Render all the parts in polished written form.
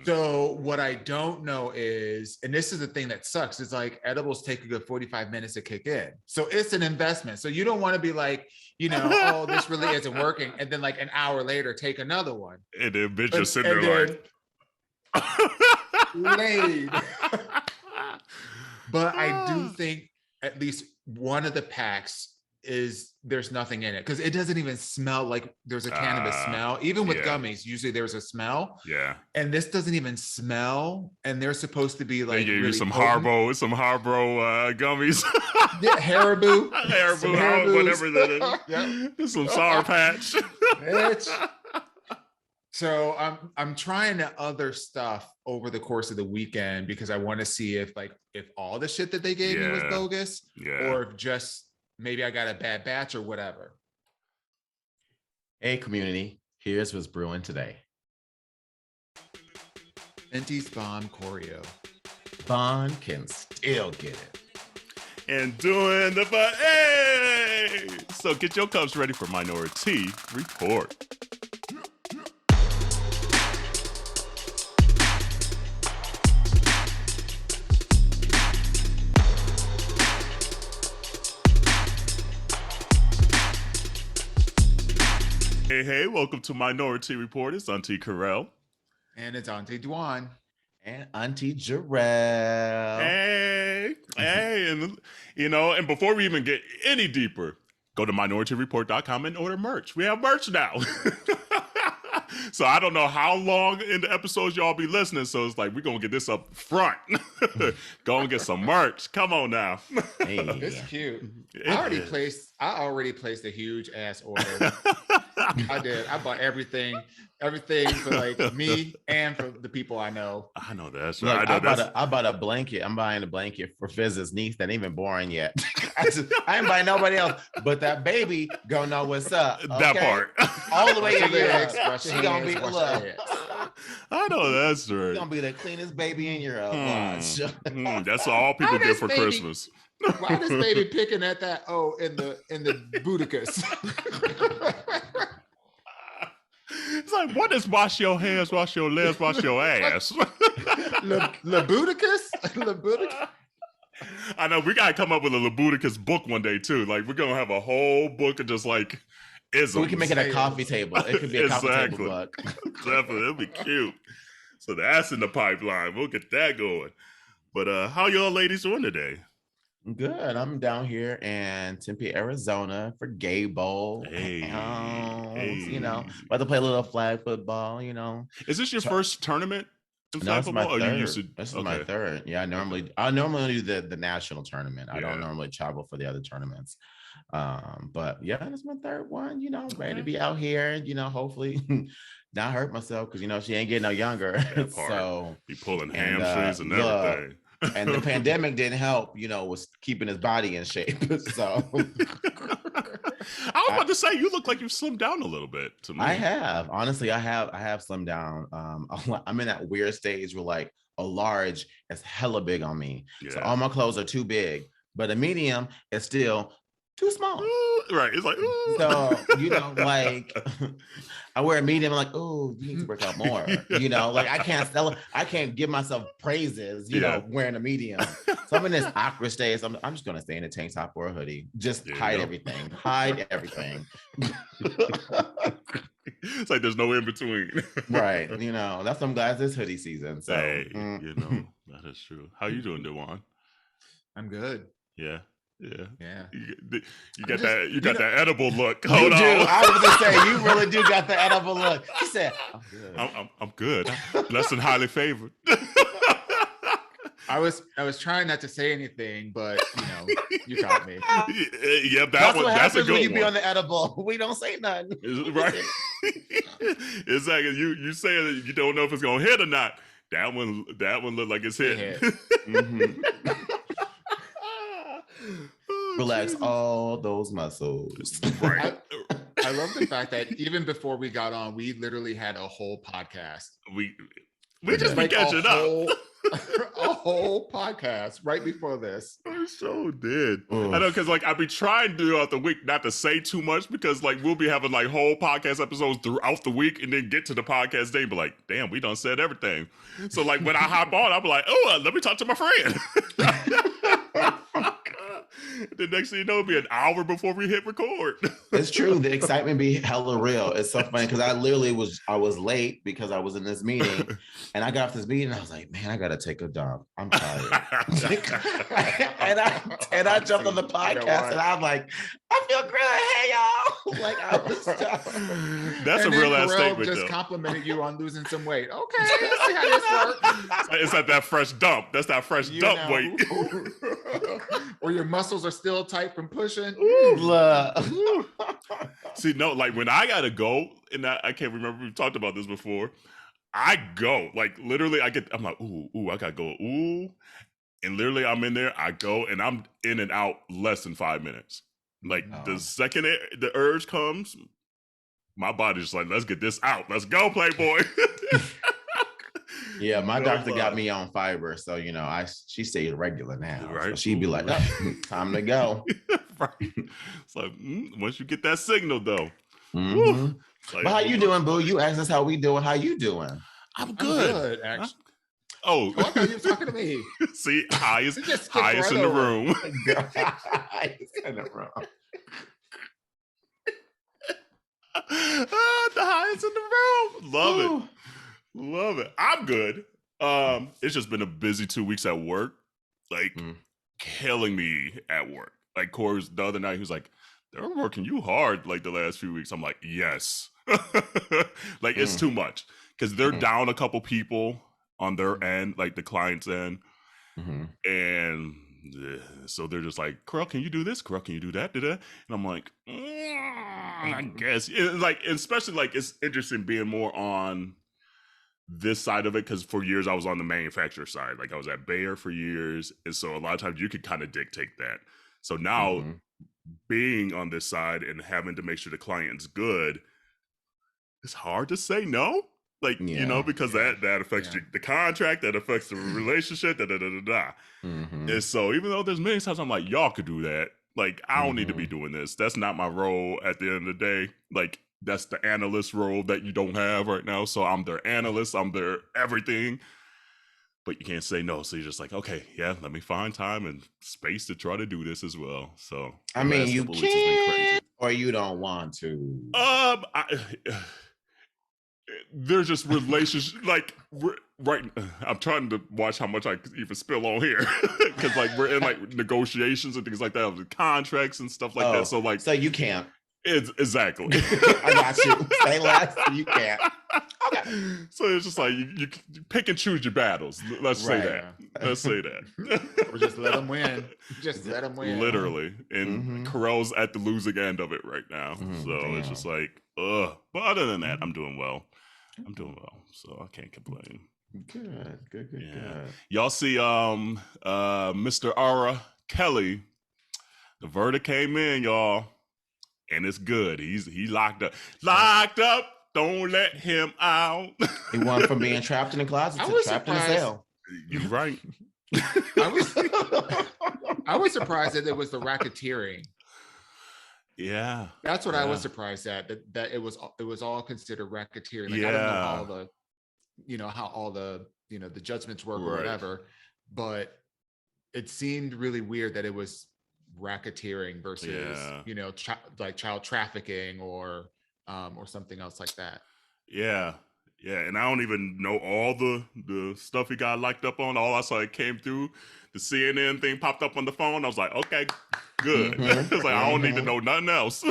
So what I don't know is, and this is the thing that sucks, is like edibles take a good 45 minutes to kick in. So it's an investment. So you don't want to be like, oh, this really isn't working. And then like an hour later, take another one. And then bitch just sitting there like laid. But I do think at least one of the packs there's nothing in it because it doesn't even smell like there's a cannabis smell. Even with gummies, usually there's a smell. Yeah. And this doesn't even smell. And they're supposed to be like they gave really you some Haribo gummies. Yeah, Haribo, whatever that is. Yeah. Some Sour Patch. So I'm trying the other stuff over the course of the weekend because I want to see if all the shit that they gave me was bogus, or if just maybe I got a bad batch or whatever. Hey community, here's what's brewing today. Fenty's Bomb Choreo. Bond can still get it. And doing the hey! So get your cups ready for Minority Report. Hey, welcome to Minority Report. It's Auntie Kerel. And it's Auntie Dawon. And Auntie Jerrell. Hey, and and before we even get any deeper, go to minorityReport.com and order merch. We have merch now. So I don't know how long in the episodes y'all be listening. So it's like, we're going to get this up front. Go and get some merch. Come on now. Hey, it's cute. I already placed a huge ass order. I did. I bought everything for like me and for the people I know. I know that's right. Look, I bought a blanket. I'm buying a blanket for Fizz's niece that ain't even born yet. I ain't buying nobody else, but that baby gonna know what's up. Okay? That part. All the way to your she gonna be I know that's right. She's gonna be the cleanest baby in your watch. That's all people get for Christmas. Why this baby picking at that in the Budicus? It's like, what is wash your hands, wash your legs, wash your ass? Lebuticus? Lebuticus? I know, we gotta come up with a Lebuticus book one day too. Like, we're gonna have a whole book of just like isms. We can make it a coffee table. It could be a coffee table book. Definitely, it'll be cute. So that's in the pipeline. We'll get that going. But how y'all ladies doing today? Good. I'm down here in Tempe, Arizona for Gay Bowl. Hey. About to play a little flag football, Is this your first tournament in flag football? This is my third. Yeah, I normally do the national tournament. I don't normally travel for the other tournaments. But yeah, this is my third one, ready to be out here, hopefully not hurt myself because she ain't getting no younger. So be pulling hamstrings and everything. And the pandemic didn't help, was keeping his body in shape. So I was about to say, you look like you've slimmed down a little bit to me. I have. Honestly, I have slimmed down. I'm in that weird stage where like a large is hella big on me. Yeah. So all my clothes are too big, but a medium is still too small. Right. It's like, so, like I wear a medium, I'm like, oh, you need to work out more. Like I can't give myself praises, wearing a medium. So I'm in this awkward stage. I'm just gonna stay in a tank top or a hoodie. Just hide everything. Hide everything. It's like there's no in between. Right. That's why I'm glad it's hoodie season. So that is true. How you doing, Dawon? I'm good. Yeah. Yeah. You got that edible look. Hold on. I was gonna say you really do got the edible look. He said, I'm good. Less than highly favored. I was trying not to say anything, but you caught me. Yeah, that's what that's a good when you one. Be on the edible. We don't say nothing. Right. It's like you say that you don't know if it's gonna hit or not. That one looked like it's hitting. Relax all those muscles. Right. I love the fact that even before we got on, we literally had a whole podcast. We just be like catching up. a whole podcast right before this. I so did. Oof. I know, because like I be trying throughout the week not to say too much, because like we'll be having like whole podcast episodes throughout the week, and then get to the podcast day and be like, damn, we done said everything. So like when I hop on, I'll be like, oh, let me talk to my friend. The next thing you know, it'll be an hour before we hit record. It's true. The excitement be hella real. It's so funny because I was late because I was in this meeting, and I got off this meeting and I was like, man, I gotta take a dump. I'm tired. and I jumped on the podcast and I'm like, I feel great. Hey y'all. Like I was That's and a real ass Jerrell statement. Just though. complimented you on losing some weight. Okay, let's see how this works. It's like that fresh dump. That's that fresh dump weight. Or your muscles are still tight from pushing. See, no, like when I gotta go, and I can't remember, we've talked about this before. I go, like literally, I'm like, ooh, I gotta go, ooh. And literally, I'm in there, I go, and I'm in and out less than 5 minutes. Like the second the urge comes, my body's just like, let's get this out. Let's go, Playboy. Yeah, my doctor got me on fiber, so you know, she stayed regular now. Right. So she'd be like, oh, time to go. Right. It's like once you get that signal, though. Mm-hmm. Like, but how you doing, boo? You asked us how we doing. How you doing? I'm good. Actually. Oh, I thought you were talking to me. See, highest in right the room. Highest in the room. The highest in the room. Love it. Love it. I'm good. It's just been a busy 2 weeks at work. Like killing me at work. Like Corey's the other night, he was like, they're working you hard like the last few weeks. I'm like, yes. Like it's too much. Because they're down a couple people on their end, like the client's end. And so they're just like, Kerel, can you do this? Kerel, can you do that? And I'm like, I guess. Like, especially like it's interesting being more on this side of it, because for years I was on the manufacturer side. Like I was at Bayer for years. And so a lot of times you could kind of dictate that. So now being on this side and having to make sure the client's good, it's hard to say no. Like, you know, because that affects the contract, that affects the relationship, And so even though there's many times I'm like, y'all could do that. Like, I don't need to be doing this. That's not my role at the end of the day. Like, that's the analyst role that you don't have right now. So I'm their analyst. I'm their everything. But you can't say no. So you're just like, okay, yeah, let me find time and space to try to do this as well. So I mean, you can or you don't want to. There's just relationships like right. I'm trying to watch how much I even spill on here because like we're in like negotiations and things like that with contracts and stuff like that. So like, so you can't. It's exactly. I got you. Say less. You can't. Okay. So it's just like you pick and choose your battles. Let's say that. Let's say that. Or just let them win. Just let them win. Literally. And Kerel's at the losing end of it right now. So it's just like, ugh. But other than that, I'm doing well. So I can't complain. Good. Y'all see Mr. Ara Kelly. The verdict came in, y'all. And it's good. He locked up. Locked up. Don't let him out. He went from being trapped in a closet to trapped in a cell. You're right. I was surprised that it was the racketeering. Yeah. That's what I was surprised at. That it was all considered racketeering. Like, I don't know how all the the judgments work or whatever, but it seemed really weird that it was racketeering versus like child trafficking or something else like that. Yeah, and I don't even know all the stuff he got locked up on. All I saw, it came through the CNN thing, popped up on the phone. I was like, okay, good. It's like I don't need to know nothing else.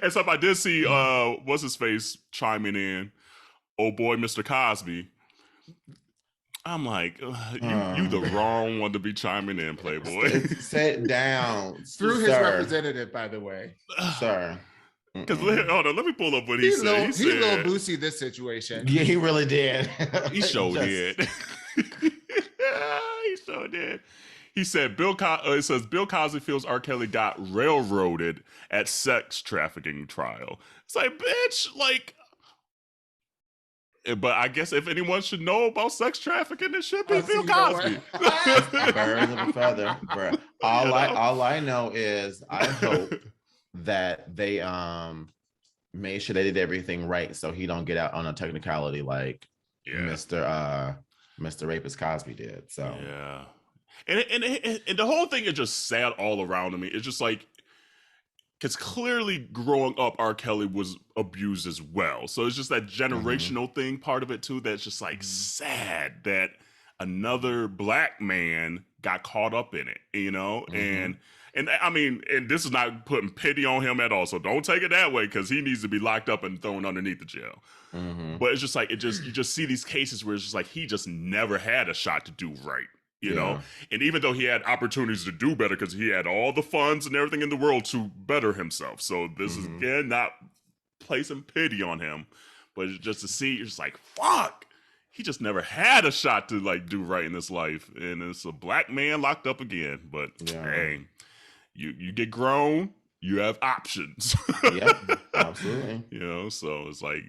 Except I did see what's his face chiming in, oh boy, Mr. Cosby. I'm like, you the wrong one to be chiming in, Playboy. Sit down. Through his representative, by the way. Sir. Because hold on, let me pull up what he said. He a little boosy this situation. Yeah, he really did. He sure did. He sure did. He said it says Bill Cosby feels R. Kelly got railroaded at sex trafficking trial. It's like, bitch, like But I guess if anyone should know about sex trafficking, it should be Bill you know Cosby. Birds of a feather. Bruh. All I know is I hope that they made sure they did everything right so he don't get out on a technicality like Mr. Rapist Cosby did. So yeah. And the whole thing is just sad all around to me. It's just like, because clearly growing up, R. Kelly was abused as well. So it's just that generational thing part of it too. That's just like sad that another black man got caught up in it, you know? And I mean, and this is not putting pity on him at all. So don't take it that way, because he needs to be locked up and thrown underneath the jail. But it's just like, you just see these cases where it's just like, he just never had a shot to do right. You know, and even though he had opportunities to do better because he had all the funds and everything in the world to better himself. So this is, again, not placing pity on him, but just to see, you're just like, fuck, he just never had a shot to like do right in his life. And it's a black man locked up again. But hey, you get grown, you have options. Yep, absolutely. You know, so it's like,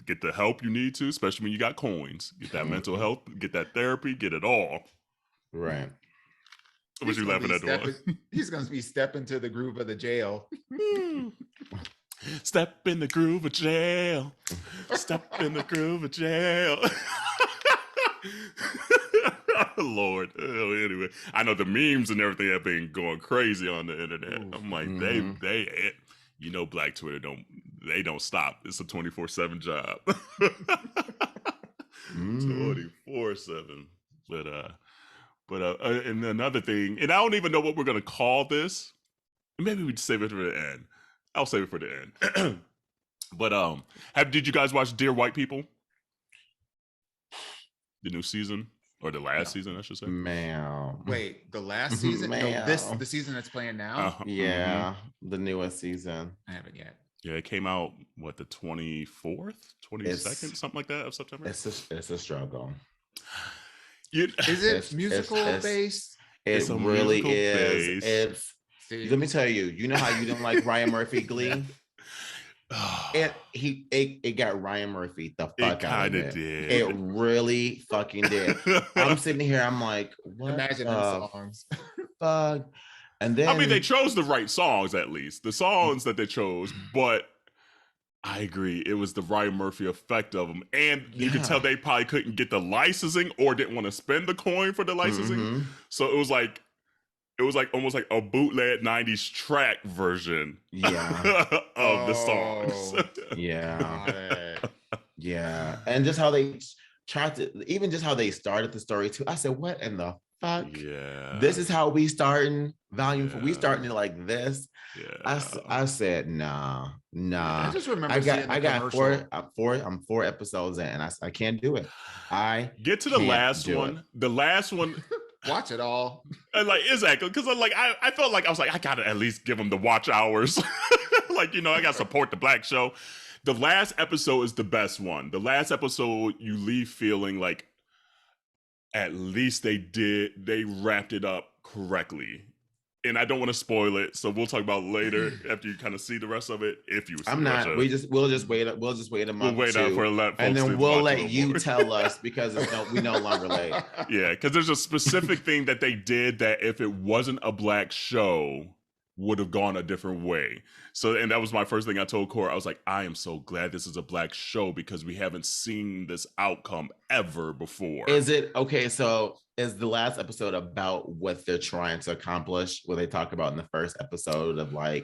get the help you need to, especially when you got coins. Get that mental health, get that therapy, get it all. Right. What you laughing at, Dawon? He's going to be stepping to the groove of the jail. Step in the groove of jail. Step in the groove of jail. Lord. Oh, anyway, I know the memes and everything have been going crazy on the internet. I'm like, they, you know, Black Twitter don't stop. It's a 24/7 job. 24/7. But and another thing, and I don't even know what we're gonna call this. Maybe we just save it for the end. I'll save it for the end. But did you guys watch Dear White People? The new season, or the last season, I should say. Man, wait, the last season? No, the season that's playing now. Yeah, the newest season. I haven't yet. Yeah, it came out the 24th, 22nd, something like that of September. It's a struggle. Is it musical based? It really is. Let me tell you. You know how you didn't like Ryan Murphy Glee? It got Ryan Murphy the fuck out of it. Did. It really fucking did. I'm sitting here. I'm like, what? Imagine them songs. Fuck. And then I mean, they chose the right songs, at least the songs that they chose, but. I agree. It was the Ryan Murphy effect of them. And you could tell they probably couldn't get the licensing or didn't want to spend the coin for the licensing. So it was like almost like a bootleg 90s track version of the songs. Yeah. And just how they tried to, even just how they started the story too. I said, what in the fuck? Yeah. This is how we starting volume 4. We starting it like this. Yeah. I said, nah. I just remember I got 4 episodes in, and I can't do it. I get to the last one. The last one. Watch it all. Like, exactly. Because I felt like I was like, I gotta at least give them the watch hours. Like, you know, I gotta support the black show. The last episode is the best one. The last episode, you leave feeling like at least they wrapped it up correctly. And I don't want to spoil it, so we'll talk about it later after you kind of see the rest of it. If you, I'm not. We'll just wait. We'll just wait a month. We'll wait out for and then we'll let you tell us because we no longer late. Yeah, because there's a specific thing that they did that if it wasn't a black show would have gone a different way. So, and that was my first thing I told Cora. I was like, I am so glad this is a black show because we haven't seen this outcome ever before. Is it okay? So is the last episode about what they're trying to accomplish? What they talk about in the first episode of like,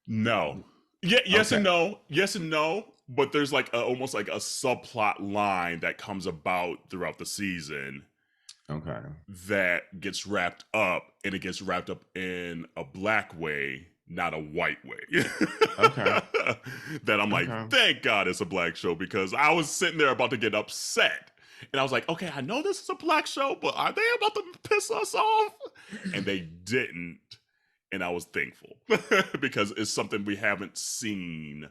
no, yes and no, yes and no. But there's like almost like a subplot line that comes about throughout the season. Okay. That gets wrapped up, and it gets wrapped up in a black way, not a white way. Okay. That I'm like, thank God it's a black show, because I was sitting there about to get upset. And I was like, okay, I know this is a black show, but are they about to piss us off? And they didn't. And I was thankful because it's something we haven't seen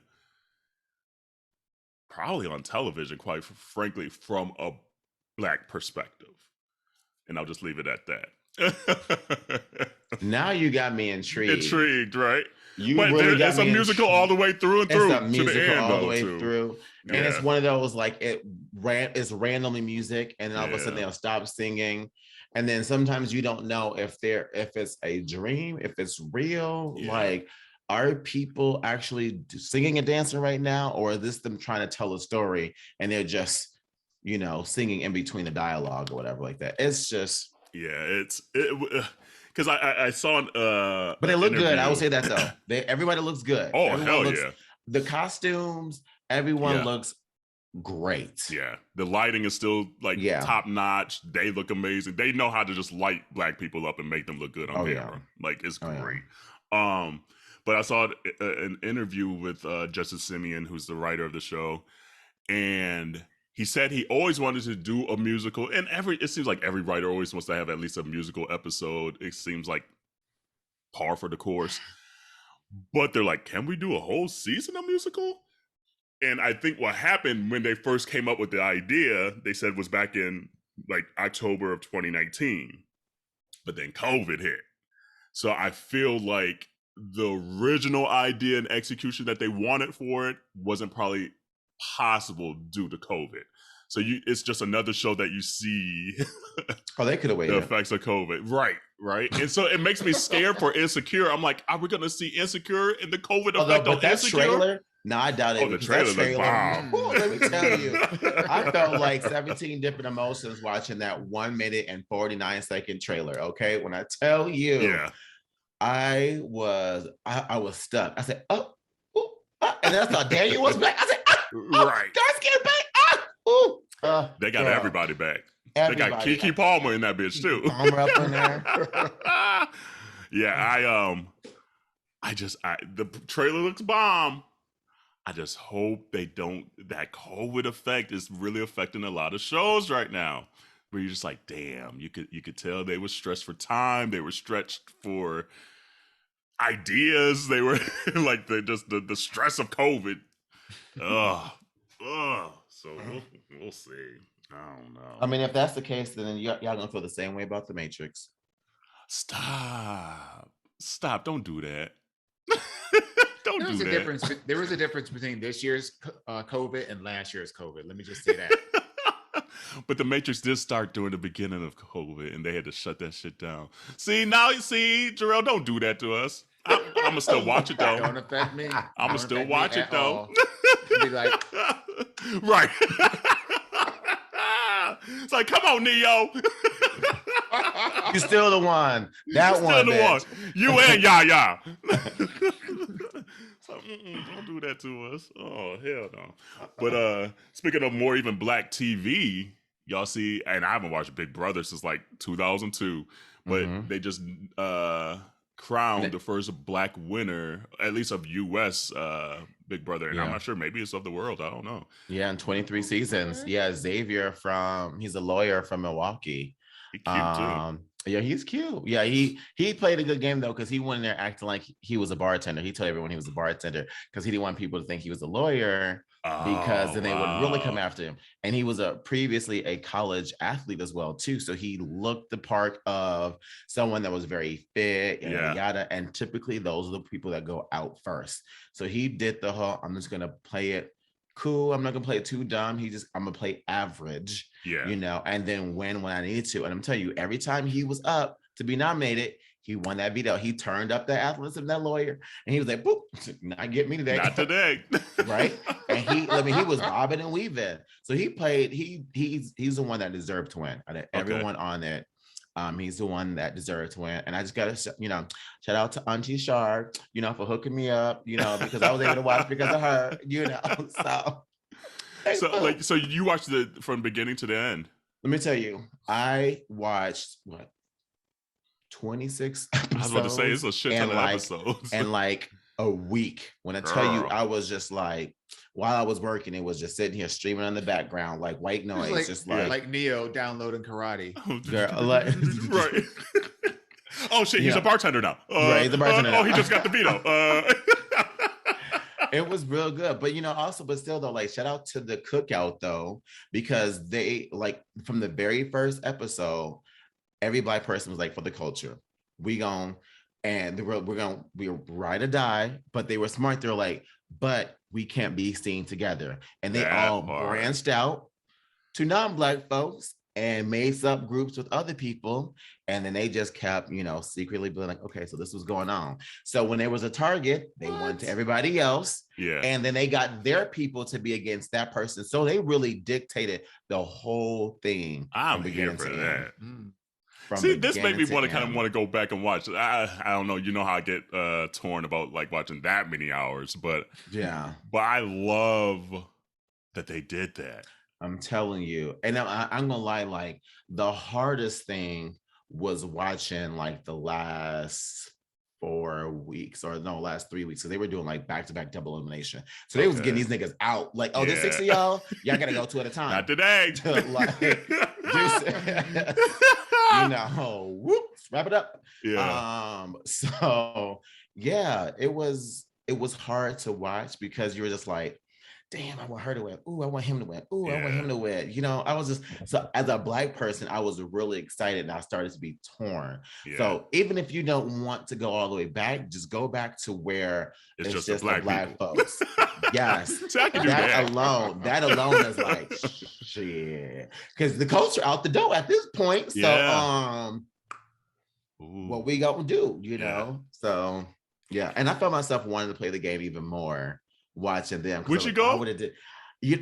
probably on television, quite frankly, from a black perspective. And I'll just leave it at that. Now you got me intrigued. Intrigued, right? But really it's a musical all the way through and through. It's a musical to the end, all the way through. And it's one of those like it's randomly music, and then all of a sudden they'll stop singing. And then sometimes you don't know if it's a dream, if it's real. Like, are people actually singing and dancing right now, or is this them trying to tell a story and they're just, you know, singing in between the dialogue or whatever like that? It's just because I saw but they look good. I will say that though. Everybody looks good. Oh, everyone hell yeah. The costumes, everyone looks great. Yeah, the lighting is still like top notch. They look amazing. They know how to just light Black people up and make them look good on camera. Like, it's great. But I saw an interview with Justice Simeon, who's the writer of the show, and he said he always wanted to do a musical. And it seems like every writer always wants to have at least a musical episode. It seems like par for the course. But they're like, can we do a whole season of musical? And I think what happened when they first came up with the idea, they said was back in like October of 2019. But then COVID hit. So I feel like the original idea and execution that they wanted for it wasn't probably possible due to COVID. So it's just another show that you see they could have waited. The effects of COVID. Right. And so it makes me scared for Insecure. I'm like, are we going to see Insecure in the COVID effect on Insecure? Trailer? No, I doubt it. Oh, the trailer looked bomb. Let me tell you, I felt like 17 different emotions watching that 1 minute and 49-second trailer. Okay, when I tell you, I was stuck. I said, and then I saw Daniel was back. I said, right, guys, get back. They got everybody back. They got Keke Palmer in that bitch too. Palmer up in there. The trailer looks bomb. I just hope that COVID effect is really affecting a lot of shows right now. Where you're just like, damn, you could tell they were stressed for time. They were stretched for ideas. They were like the stress of COVID. So we'll see. I don't know. I mean, if that's the case, then y'all gonna feel the same way about The Matrix. Stop! Don't do that. There was a difference between this year's COVID and last year's COVID. Let me just say that. But The Matrix did start during the beginning of COVID, and they had to shut that shit down. Jerrell, don't do that to us. I'm gonna still watch it though. Don't affect me. I'm gonna still watch it though. Be like, right. It's like, come on, Neo. You're still the one. That one. Still the one. You and Yaya. So, don't do that to us. Oh, hell no. But speaking of more even Black TV, y'all see, and I haven't watched Big Brother since like 2002, but they just crowned the first Black winner, at least of U.S. Big Brother, and I'm not sure, maybe it's of the world. I don't know. Yeah, in 23 seasons. Yeah, Xavier he's a lawyer from Milwaukee. He's cute too. Yeah, he's cute. Yeah, he played a good game though, because he went in there acting like he was a bartender. He told everyone he was a bartender because he didn't want people to think he was a lawyer, because then they would really come after him. And he was previously a college athlete as well too, so he looked the part of someone that was very fit and yada. And typically those are the people that go out first. So he did the whole, I'm just gonna play it cool. I'm not gonna play it too dumb. I'm gonna play average. Yeah. You know, and then win when I needed to. And I'm telling you, every time he was up to be nominated, he won that veto. He turned up the athleticism of that lawyer, and he was like, "Boop, not get me today." Not today. Right? And he was bobbing and weaving. So he played. He's the one that deserved to win. Out of everyone on it, he's the one that deserved to win. And I just gotta, shout out to Auntie Shar, for hooking me up, because I was able to watch because of her, So you watched from beginning to the end. Let me tell you, I watched 26 episodes. I was about to say it's a shit ton of episodes. And like a week. When I tell you, I was just like, while I was working, it was just sitting here streaming in the background, like white noise, like Neo downloading karate. Right. Oh shit, he's a bartender now. Right, he's a bartender now. He just got the veto. It was real good, but but still though, like shout out to the cookout though, because they from the very first episode, every Black person was like, for the culture, we're ride or die, but they were smart. They're like, but we can't be seen together, and they all branched out to non-Black folks and made subgroups with other people. And then they just kept, secretly being like, okay, so this was going on. So when there was a target, they went to everybody else. Yeah. And then they got their people to be against that person. So they really dictated the whole thing. I'm here for that. See, this made me want to go back and watch. I don't know. You know how I get torn about like watching that many hours, but yeah. But I love that they did that. I'm telling you. And I'm gonna lie, like the hardest thing was watching like the last 4 weeks last 3 weeks. So they were doing like back-to-back double elimination. So they was getting these niggas out. Like, oh, there's 6 of y'all. Y'all gotta go 2 at a time. Not today. Whoops, wrap it up. Yeah. So yeah, it was hard to watch because you were just like, damn, I want her to win. Ooh, I want him to win. Ooh, I want him to win. I was just, so as a Black person, I was really excited and I started to be torn. Yeah. So even if you don't want to go all the way back, just go back to where it's just the Black folks. Yes. So I can do that alone is like, shit. Because the culture out the door at this point. So, what we gonna do, So, yeah. And I felt myself wanting to play the game even more. Watching them. Would you go?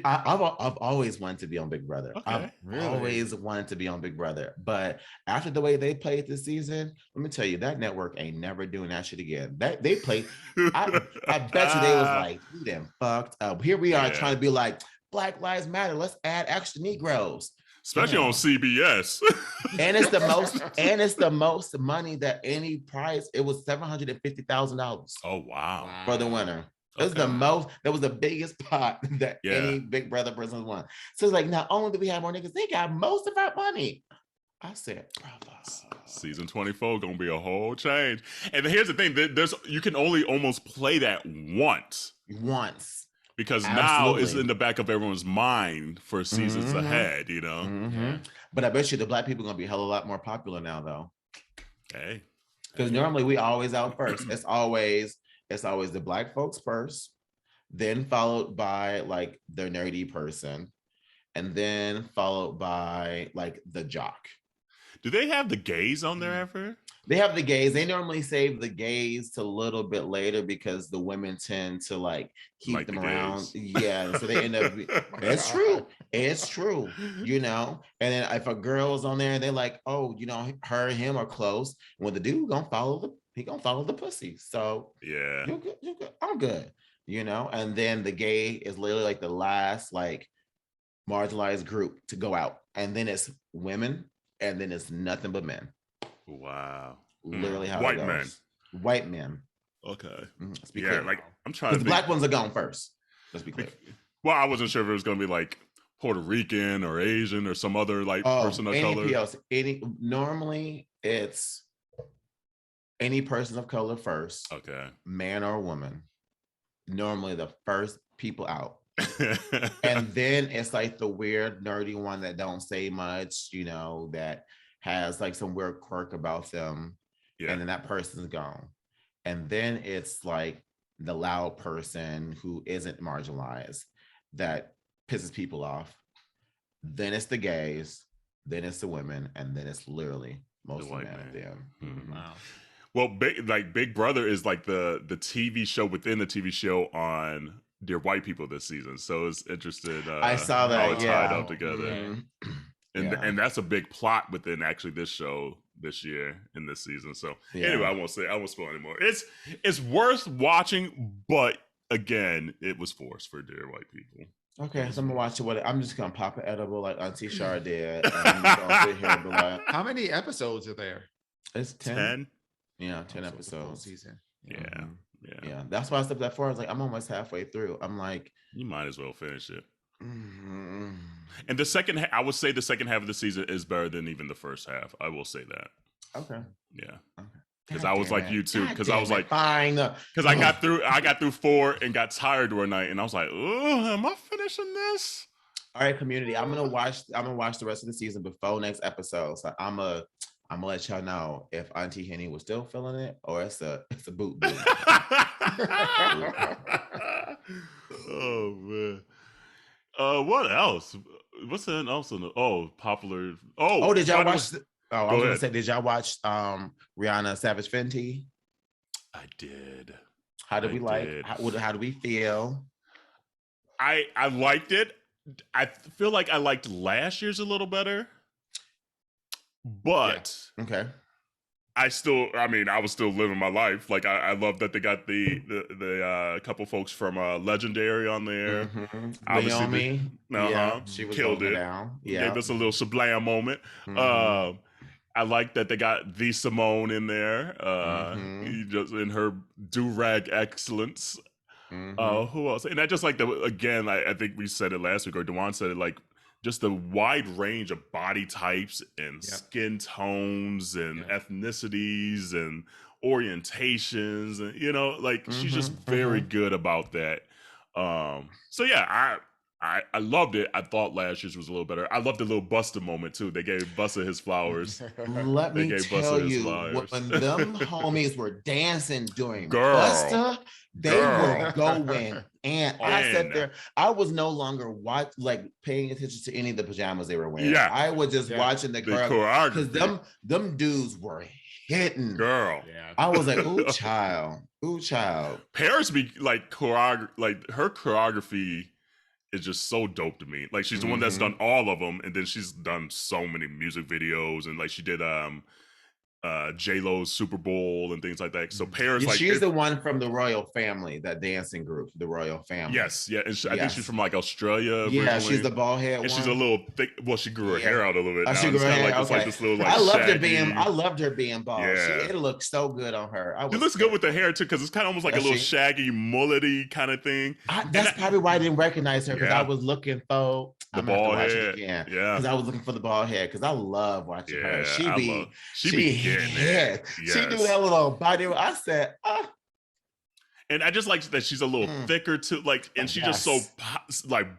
I've always wanted to be on Big Brother. Okay. Always wanted to be on Big Brother. But after the way they played this season, let me tell you, that network ain't never doing that shit again. They played. I bet you they was like, we done fucked up. Here we are trying to be like, Black Lives Matter. Let's add extra Negroes. Especially on CBS. And it's the most money that any prize. It was $750,000. Oh wow. For the winner. It was the most, that was the biggest pot that any Big Brother person won. So it's like, not only do we have more niggas, they got most of our money. I said, brother. Season 24 gonna be a whole change. And here's the thing, you can only almost play that once. Because now it's in the back of everyone's mind for seasons ahead, But I bet you the Black people are gonna be a hell of a lot more popular now though. Hey. Because normally we always out first. It's always the Black folks first, then followed by like the nerdy person, and then followed by like the jock. Do they have the gays on there ever? They have the gays. They normally save the gays to a little bit later because the women tend to like keep them around. Yeah, so they end up. It's true. And then if a girl's on there, they're like, oh, her and him are close. When the dude gonna follow the pussy. So yeah, you're good. I'm good. And then the gay is literally like the last like marginalized group to go out, and then it's women, and then it's nothing but men. Wow. Literally how white it goes. Men. White men. Okay. Let's be clear. Like I'm trying to. The Black ones are gone first. Let's be clear. Well, I wasn't sure if it was going to be like Puerto Rican or Asian or some other like person of color. Normally it's any person of color first. Okay. Man or woman. Normally the first people out. And then it's like the weird nerdy one that don't say much, that has like some weird quirk about them. Yeah. And then that person's gone. And then it's like the loud person who isn't marginalized that pisses people off. Then it's the gays, then it's the women, and then it's literally most of them. Mm-hmm. Wow. Well, Big Brother is like the TV show within the TV show on Dear White People this season. So it's interested. I saw that. How it tied up together. Mm-hmm. And that's a big plot within actually this show this year in this season. So anyway, I won't spoil anymore. It's worth watching, but again, it was forced for Dear White People. Okay, so I'm gonna watch it. I'm just gonna pop an edible like Auntie Shar did. And I'm gonna sit here and be like, how many episodes are there? It's 10. Yeah, 10 episodes. Season. Yeah. That's why I stepped that far. I was like, I'm almost halfway through. I'm like, you might as well finish it. Mm-hmm. And I would say the second half of the season is better than even the first half. I will say that. Okay. Yeah. Okay. Because I was like you too. Because I was like, fine. Because I got through 4 and got tired one night, and I was like, oh, am I finishing this? All right, community. I'm gonna watch the rest of the season before next episode. So I'm gonna let y'all know if Auntie Henny was still feeling it or it's a boot. Oh man. What else? what's that also? Oh, popular. Oh, did y'all watch? I was gonna ahead. say, did y'all watch Rihanna Savage Fenty? I did. How do we like? How do we feel? I liked it. I feel like I liked last year's a little better, but okay. I was still living my life. Like I love that they got the couple folks from Legendary on there. Mm-hmm. Obviously, yeah, she was killed it. Down. Yeah, gave us a little sublime moment. Mm-hmm. I like that they got the Simone in there, just in her do-rag excellence. Who else? And I just like again, I think we said it last week, or Dawon said it, like just the wide range of body types and skin tones and ethnicities and orientations, and like she's just very good about that. So yeah, I loved it. I thought last year's was a little better. I loved the little Busta moment too. They gave Busta his flowers. Let me tell you, when them homies were dancing during Busta, they were going. And I sat there. I was no longer paying attention to any of the pajamas they were wearing. Yeah, I was just watching the choreography because them dudes were hitting. Girl, I was like, ooh, child, ooh, child. Paris be like her choreography is just so dope to me. Like she's the one that's done all of them, and then she's done so many music videos, and like she did J-Lo's Super Bowl and things like that. So Paris, she's the one from the Royal Family, that dancing group, the Royal Family. Yes, yeah, and I think she's from like Australia. Yeah, originally. She's the bald head and one. she's a little thick. Well, she grew her hair out a little bit. She grew her hair. Like, okay. this little, I loved her being bald. Yeah. It looked so good on her. She looks good with the hair too, because it's kind of almost like a little shaggy, mullety kind of thing. That's probably why I didn't recognize her, because I was looking for the bald head. Yeah, because I was looking for the bald head, because I love watching her. She be getting it. Yes. She do that little body. I said, and I just like that she's a little thicker too, like, and she's just so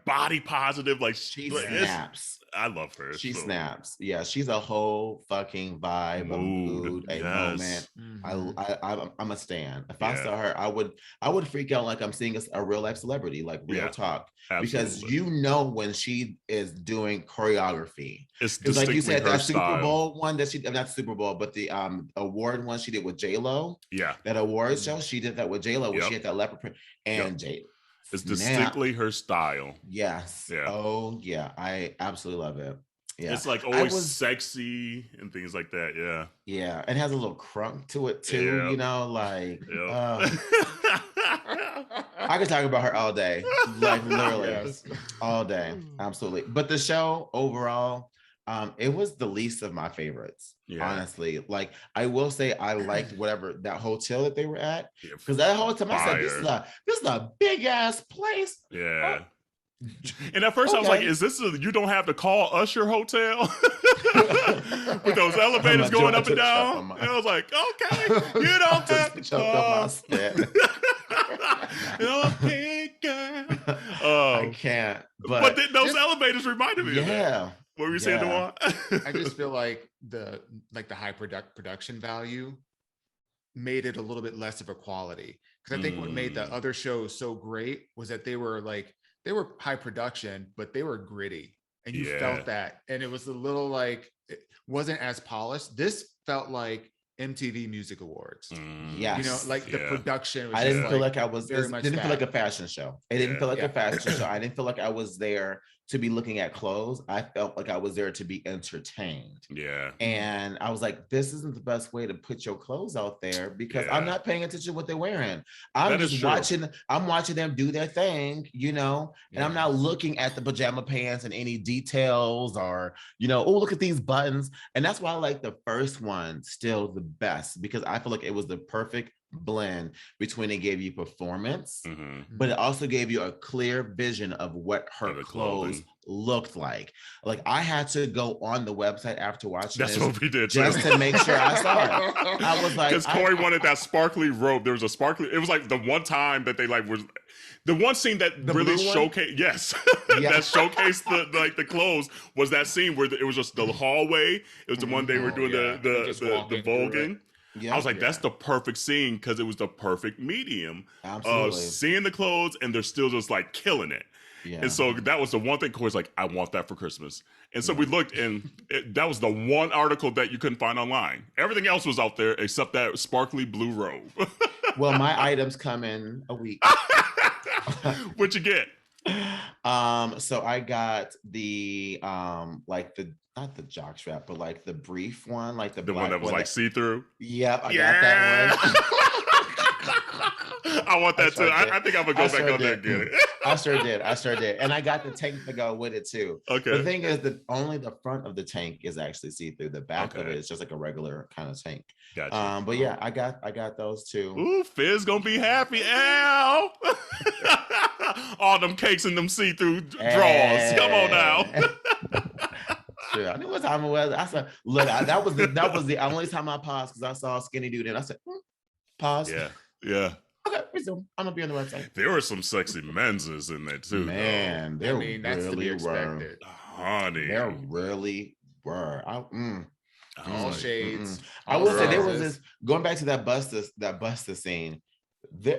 body positive. Like she snaps. I love her. She snaps. Yeah, she's a whole fucking vibe, mood, a moment. I'm a stan. If I saw her, I would freak out like I'm seeing a real life celebrity, like real talk. Absolutely. Because when she is doing choreography, it's like you said, that Super Bowl one that she, not Super Bowl, but the award one she did with J-Lo. Yeah, that award show, she did that with J-Lo, where she had that leopard print, and it's distinctly her style. Yes. Yeah. Oh yeah, I absolutely love it. Yeah, it's like always sexy and things like that. Yeah. Yeah, and has a little crunk to it too. Like. I could talk about her all day, like literally all day, absolutely. But the show overall, it was the least of my favorites. Honestly, like I will say, I liked whatever that hotel that they were at, because that whole time I said, this is a big ass place. Yeah. And at first I was like, is this you don't have to call us your hotel? With those elevators going up and down. And I was like, okay, you don't have to call. Okay, girl. I can't. But those elevators reminded me of that. What were you saying, Dawon? I just feel like the high production value made it a little bit less of a quality. Because I think what made the other shows so great was that they were high production, but they were gritty, and you felt that, and it was a little like it wasn't as polished. This felt like MTV Music Awards. Yes, the production. Was I didn't feel like I was. It didn't feel like a fashion show. It didn't feel like a fashion show. I didn't feel like I was there to be looking at clothes. I felt like I was there to be entertained. Yeah. And I was like, this isn't the best way to put your clothes out there, because I'm not paying attention to what they're wearing. I'm just watching them do their thing, and I'm not looking at the pajama pants and any details or, oh, look at these buttons. And that's why I like the first one still the best, because I feel like it was the perfect blend between it gave you performance, but it also gave you a clear vision of what her clothes looked like. Like I had to go on the website after watching That's what we did just to make sure I saw it. I was like, because Corey wanted that sparkly robe. There was a sparkly. It was like the one time that they was the one scene that really showcased. Yes, that showcased the clothes was that scene where it was just the hallway. It was the one they were doing the voguing. I was like, that's the perfect scene, because it was the perfect medium of seeing the clothes and they're still just like killing it. Yeah. And so that was the one thing Corey's like, I want that for Christmas. And so we looked, and that was the one article that you couldn't find online. Everything else was out there except that sparkly blue robe. Well, my items come in a week. What'd you get? So I got the like the not the jock strap, but like the brief one, like the one that was like see-through. Yep, I got that one. I want that too. I think I'm gonna go back on there and get it. I sure did. And I got the tank to go with it too. Okay. The thing is that only the front of the tank is actually see-through. The back of it is just like a regular kind of tank. Gotcha. But yeah, I got those too. Ooh, Fizz gonna be happy. Al. All them cakes and them see-through drawers. Come on now. Sure. I knew what time it was. I said, look, that was the only time I paused because I saw a skinny dude and I said, pause. Yeah. Okay, resume. I'm gonna be on the website. There were some sexy menses in there too. Man, there that's to be expected. Honey. There really were. All shades. I will say there was this, going back to that Buster scene.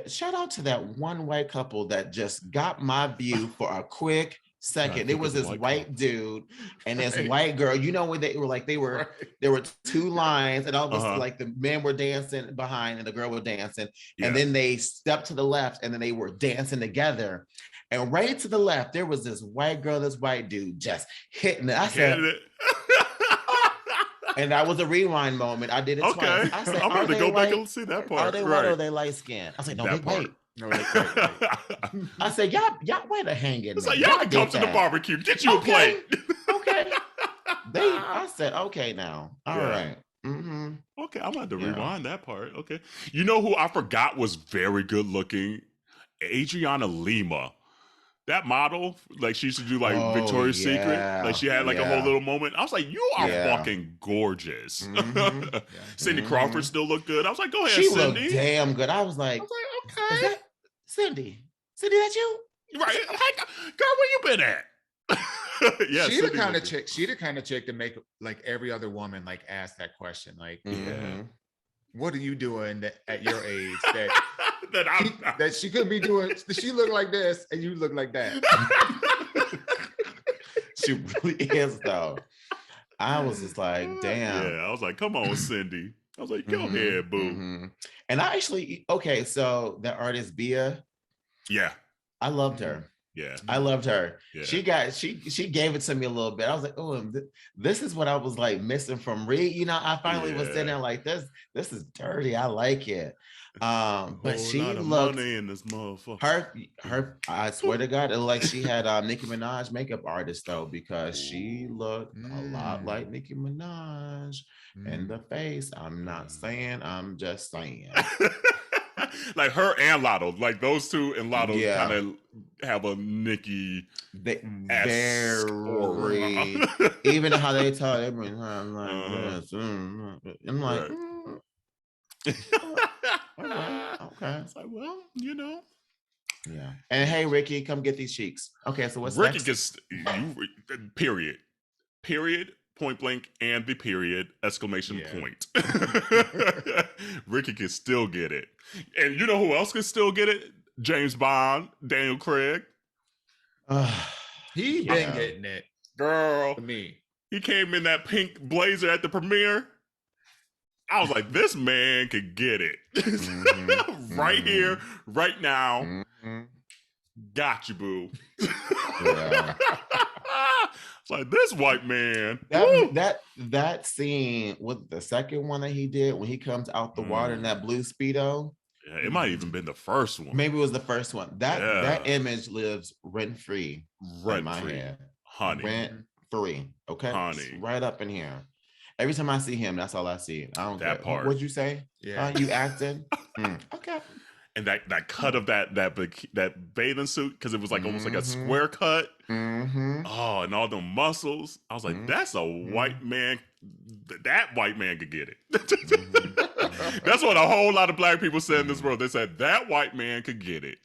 Shout out to that one white couple that just got my view for a quick second. There was this white dude and this white girl. You know when they were like there were two lines, and all of a sudden like the men were dancing behind and the girl was dancing, and then they stepped to the left and then they were dancing together. And right to the left, there was this white girl, this white dude just hitting it. I said, and that was a rewind moment. I did it twice. I said, I'm going to go back and see that part. Are they white or are they light skinned? I said, no, they white. No, wait. I said, y'all white are hanging. It's like, y'all can come to the barbecue. Get you a plate. Okay. I said, okay now. All right. Mm-hmm. Okay, I'm going to rewind that part. Okay. You know who I forgot was very good looking? Adriana Lima. That model, like she used to do like Victoria's Secret. Like she had like a whole little moment. I was like, you are fucking gorgeous. Mm-hmm. Cindy Crawford still looked good. I was like, go ahead, she Cindy. Looked damn good. I was like, okay. Is that Cindy? Cindy, that's you? Right. Hey, girl, where you been at? Yeah, she the kind of chick. She the kind of chick to make like every other woman like ask that question. Like, what are you doing at your age that she could be doing? She look like this and you look like that. She really is though. I was just like, damn. Yeah, I was like, come on, Cindy. I was like, go ahead, boo. And I actually, so the artist Bia. Yeah. I loved her. Yeah, I loved her. Yeah. She gave it to me a little bit. I was like, oh, this is what I was like missing from Reed. You know, I finally was sitting there like this is dirty. I like it. But she looked money in this motherfucker. Her I swear to God, it looked like she had Nicki Minaj makeup artist though, because she looked a lot like Nicki Minaj in the face. I'm not saying, I'm just saying. Like her and Lotto, like those two and Lotto kind of have a Nicki very even how they talk every time like this. I'm like, okay. It's like, well, you know. Yeah. And hey, Ricky, come get these cheeks. Okay, so what's Ricky next? gets period, point blank, and the period, exclamation point. Ricky can still get it. And you know who else can still get it? James Bond, Daniel Craig. He been getting it. Girl. For me. He came in that pink blazer at the premiere. I was like, this man could get it. Right here, right now. Got you, boo. Yeah. It's like, this white man. That scene with the second one that he did when he comes out the water in that blue Speedo. Yeah, it might even been the first one. Maybe it was the first one. That image lives rent-free in my head. Honey. Rent-free. Okay? Honey. It's right up in here. Every time I see him, that's all I see. I don't that care. part. What'd you say? Yeah. You acting? Okay. And that cut of that bathing suit, because it was like almost like a square cut. Oh, and all the muscles. I was like, that's a white man. That white man could get it. That's what a whole lot of black people said in this world. They said that white man could get it.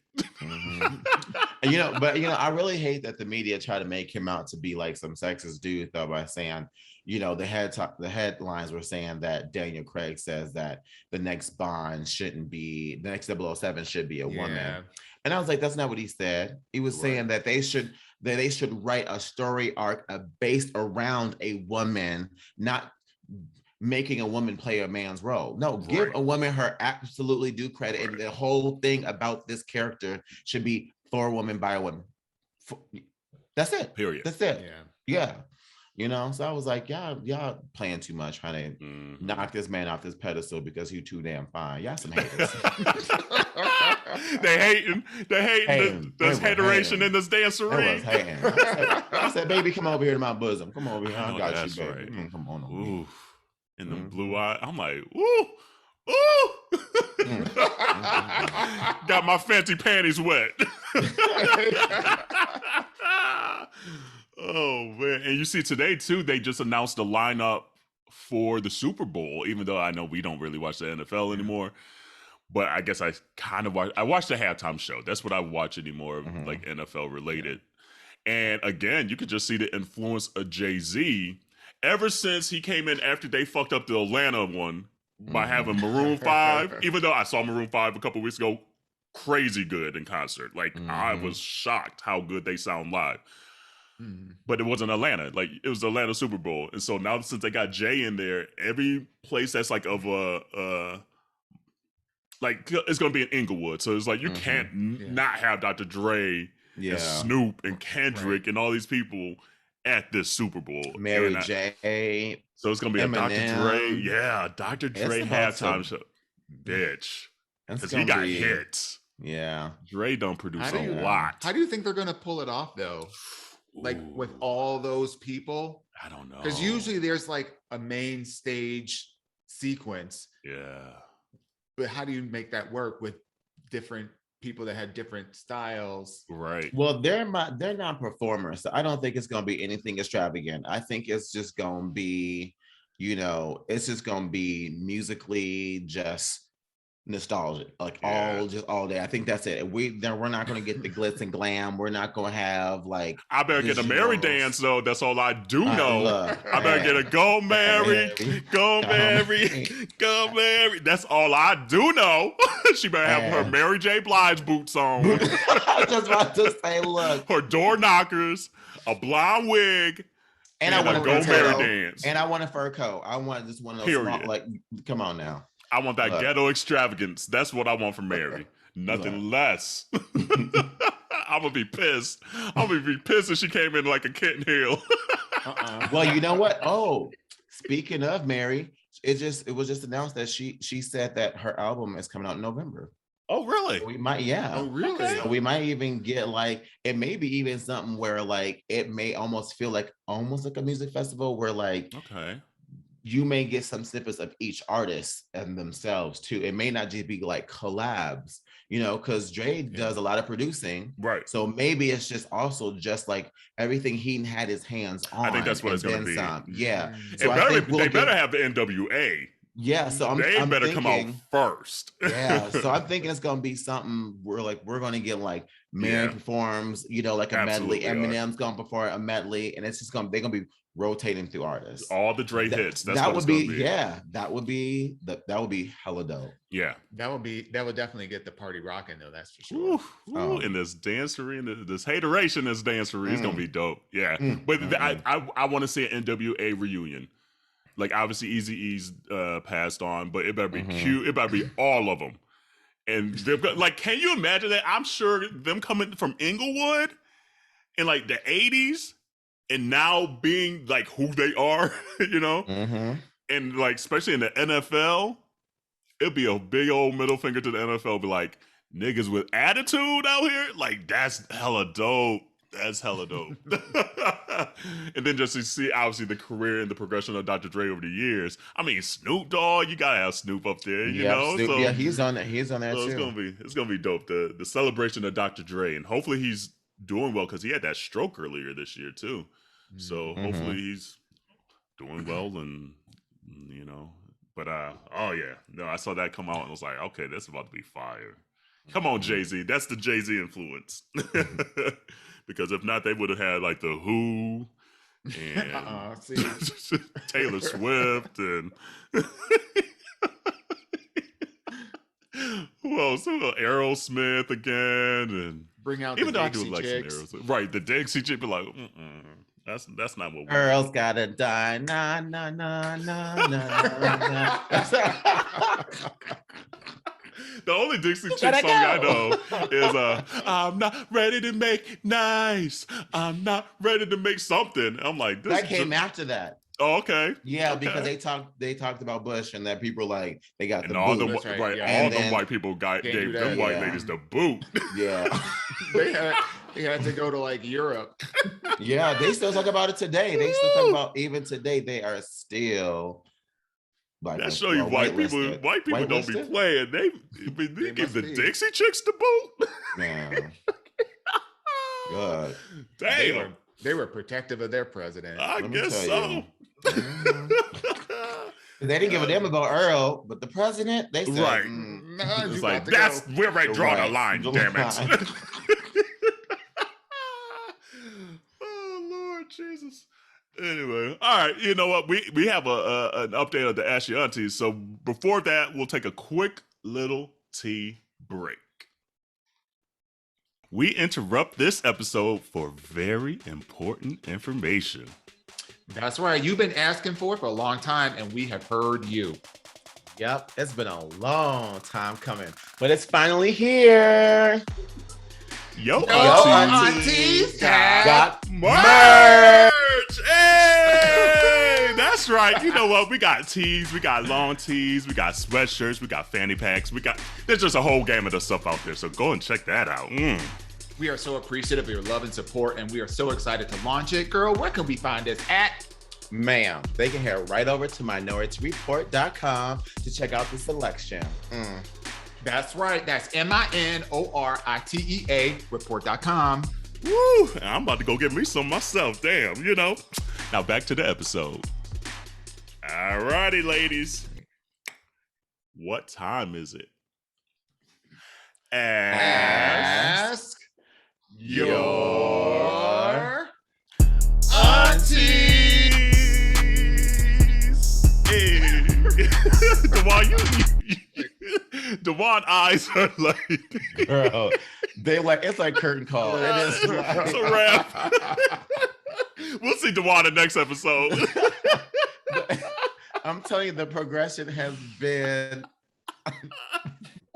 Mm-hmm. But I really hate that the media try to make him out to be like some sexist dude, though, by saying, the headlines were saying that Daniel Craig says that the next Bond shouldn't be, the next 007 should be a woman. And I was like, that's not what he said. He was saying that they should write a story arc based around a woman, not making a woman play a man's role. No, give a woman her absolutely due credit. And the whole thing about this character should be for a woman by a woman. That's it. Period. That's it. Yeah. So I was like, y'all playing too much, trying to knock this man off this pedestal because he's too damn fine. Y'all some haters. They hating. There's hateration in this dancery. I said, baby, come over here to my bosom. Come over here. I got you, baby. Right. Come on. Ooh. And the blue eye. I'm like, ooh. Got my fancy panties wet. Oh man. And you see today too, they just announced the lineup for the Super Bowl, even though I know we don't really watch the NFL anymore. But I guess I kind of watch the halftime show. That's what I watch anymore, like NFL related. And again, you could just see the influence of Jay-Z ever since he came in after they fucked up the Atlanta one by having Maroon 5. Even though I saw Maroon 5 a couple weeks ago, crazy good in concert. Like I was shocked how good they sound live. But it wasn't Atlanta. Like it was the Atlanta Super Bowl. And so now since they got Jay in there, every place that's like of a like it's gonna be in Inglewood. So it's like you can't not have Dr. Dre and Snoop and Kendrick and all these people at this Super Bowl. Mary J. So it's gonna be Eminem. a Dr. Dre. Yeah, Dr. Dre halftime show. Bitch. Because he got hits. Yeah. Dre don't produce a lot. How do you think they're gonna pull it off though? Like with all those people? I don't know. Because usually there's like a main stage sequence. Yeah. But how do you make that work with different people that had different styles? Right. Well, they're not performers, so I don't think it's gonna be anything extravagant. I think it's just gonna be, it's just gonna be musically just nostalgic, like all day. I think that's it. We're not going to get the glitz and glam. We're not going to have like. I better get a Mary dance though. That's all I do know. I better get a go Mary, go Mary, go Mary. That's all I do know. She better have her Mary J. Blige boots on. I was just about to say, look, her door knockers, a blonde wig. And I want a go Mary dance. And I want a fur coat. I want just one of those small, like, come on now. I want that ghetto extravagance. That's what I want from Mary. Nothing less. I'm gonna be pissed. I'm gonna be pissed if she came in like a kitten heel. Well, you know what? Oh, speaking of Mary, it was just announced that she said that her album is coming out in November. Oh, really? So we might, Oh, really? So we might even get like, it may be even something where like it may almost feel like almost like a music festival where like you may get some snippets of each artist and themselves too. It may not just be like collabs, because Dre does a lot of producing. Right. So maybe it's just also just like everything he had his hands on. I think that's what it's going to be. Yeah. So they better have the NWA. Yeah. So they better thinking, come out first. Yeah. So I'm thinking it's going to be something where like, we're going to get like Mary performs, like a medley. Eminem's going to perform a medley, and it's just they're going to be rotating through artists. All the Dre hits. That would be that would be hella dope. Yeah. That would definitely get the party rocking though, that's for sure. And this dancery and this hateration, this dancery is gonna be dope. Yeah. But I want to see an NWA reunion. Like obviously Eazy-E's passed on, but it better be cute. It better be all of them. And like, can you imagine that? I'm sure them coming from Inglewood in like the 80s and now being like who they are, and like especially in the NFL, it'd be a big old middle finger to the NFL. Be like, niggas with attitude out here, like that's hella dope. That's hella dope. And then just to see obviously the career and the progression of Dr. Dre over the years. I mean, Snoop Dogg, you gotta have Snoop up there, you know. Snoop, so he's on there. He's on there so too. It's gonna be dope. The celebration of Dr. Dre, and hopefully he's doing well because he had that stroke earlier this year too. So hopefully he's doing well, and but I saw that come out and was like, okay, that's about to be fire. Come on, Jay-Z. That's the Jay-Z influence. Because if not, they would have had like the Who and Taylor Swift and who else? Aerosmith again, and bring out even the though I do Dixie like some Chicks. Aerosmith, right? The Dixie chick, be like, that's not what we. Girls gotta die, nah, nah, nah, nah, nah, nah. The only Dixie Chick song I know is I'm not ready to make nice. I'm not ready to make something. I'm like, this that came after that. Oh, okay. Yeah, okay. Because they talked about Bush and that people like they got and the all boot. the right, yeah. All them white people gave them white ladies the boot. Yeah. they had to go to like Europe. Yeah, they still talk about it today. They still talk about even today. They are still like that show you white people don't be playing. They give the Dixie Chicks the boot. Yeah. God. Damn. They were protective of their president. I guess so. They didn't give a damn about Earl, but the president, they said, right. Nah, it's like we're ready to draw the line, damn it. Oh Lord Jesus. Anyway, all right. You know what? We have an update of the Ashy Aunties. So before that, we'll take a quick little tea break. We interrupt this episode for very important information. That's right. You've been asking for it for a long time, and we have heard you. Yep, it's been a long time coming, but it's finally here. Yo AunTeas got merch! Hey! That's right. You know what? We got tees, we got long tees, we got sweatshirts, we got fanny packs, there's just a whole gamut of stuff out there, so go and check that out. We are so appreciative of your love and support, and we are so excited to launch it. Girl, where can we find us at? Ma'am, they can head right over to minorityReport.com to check out the selection. That's right. That's MINORITEA report.com. Woo! I'm about to go get me some myself. Damn, you know. Now back to the episode. All righty, ladies. What time is it? Ask your aunties. Hey. Dawon eyes are like, girl, they like it's like curtain call. It is it's a wrap. We'll see Dawon in the next episode. I'm telling you, the progression has been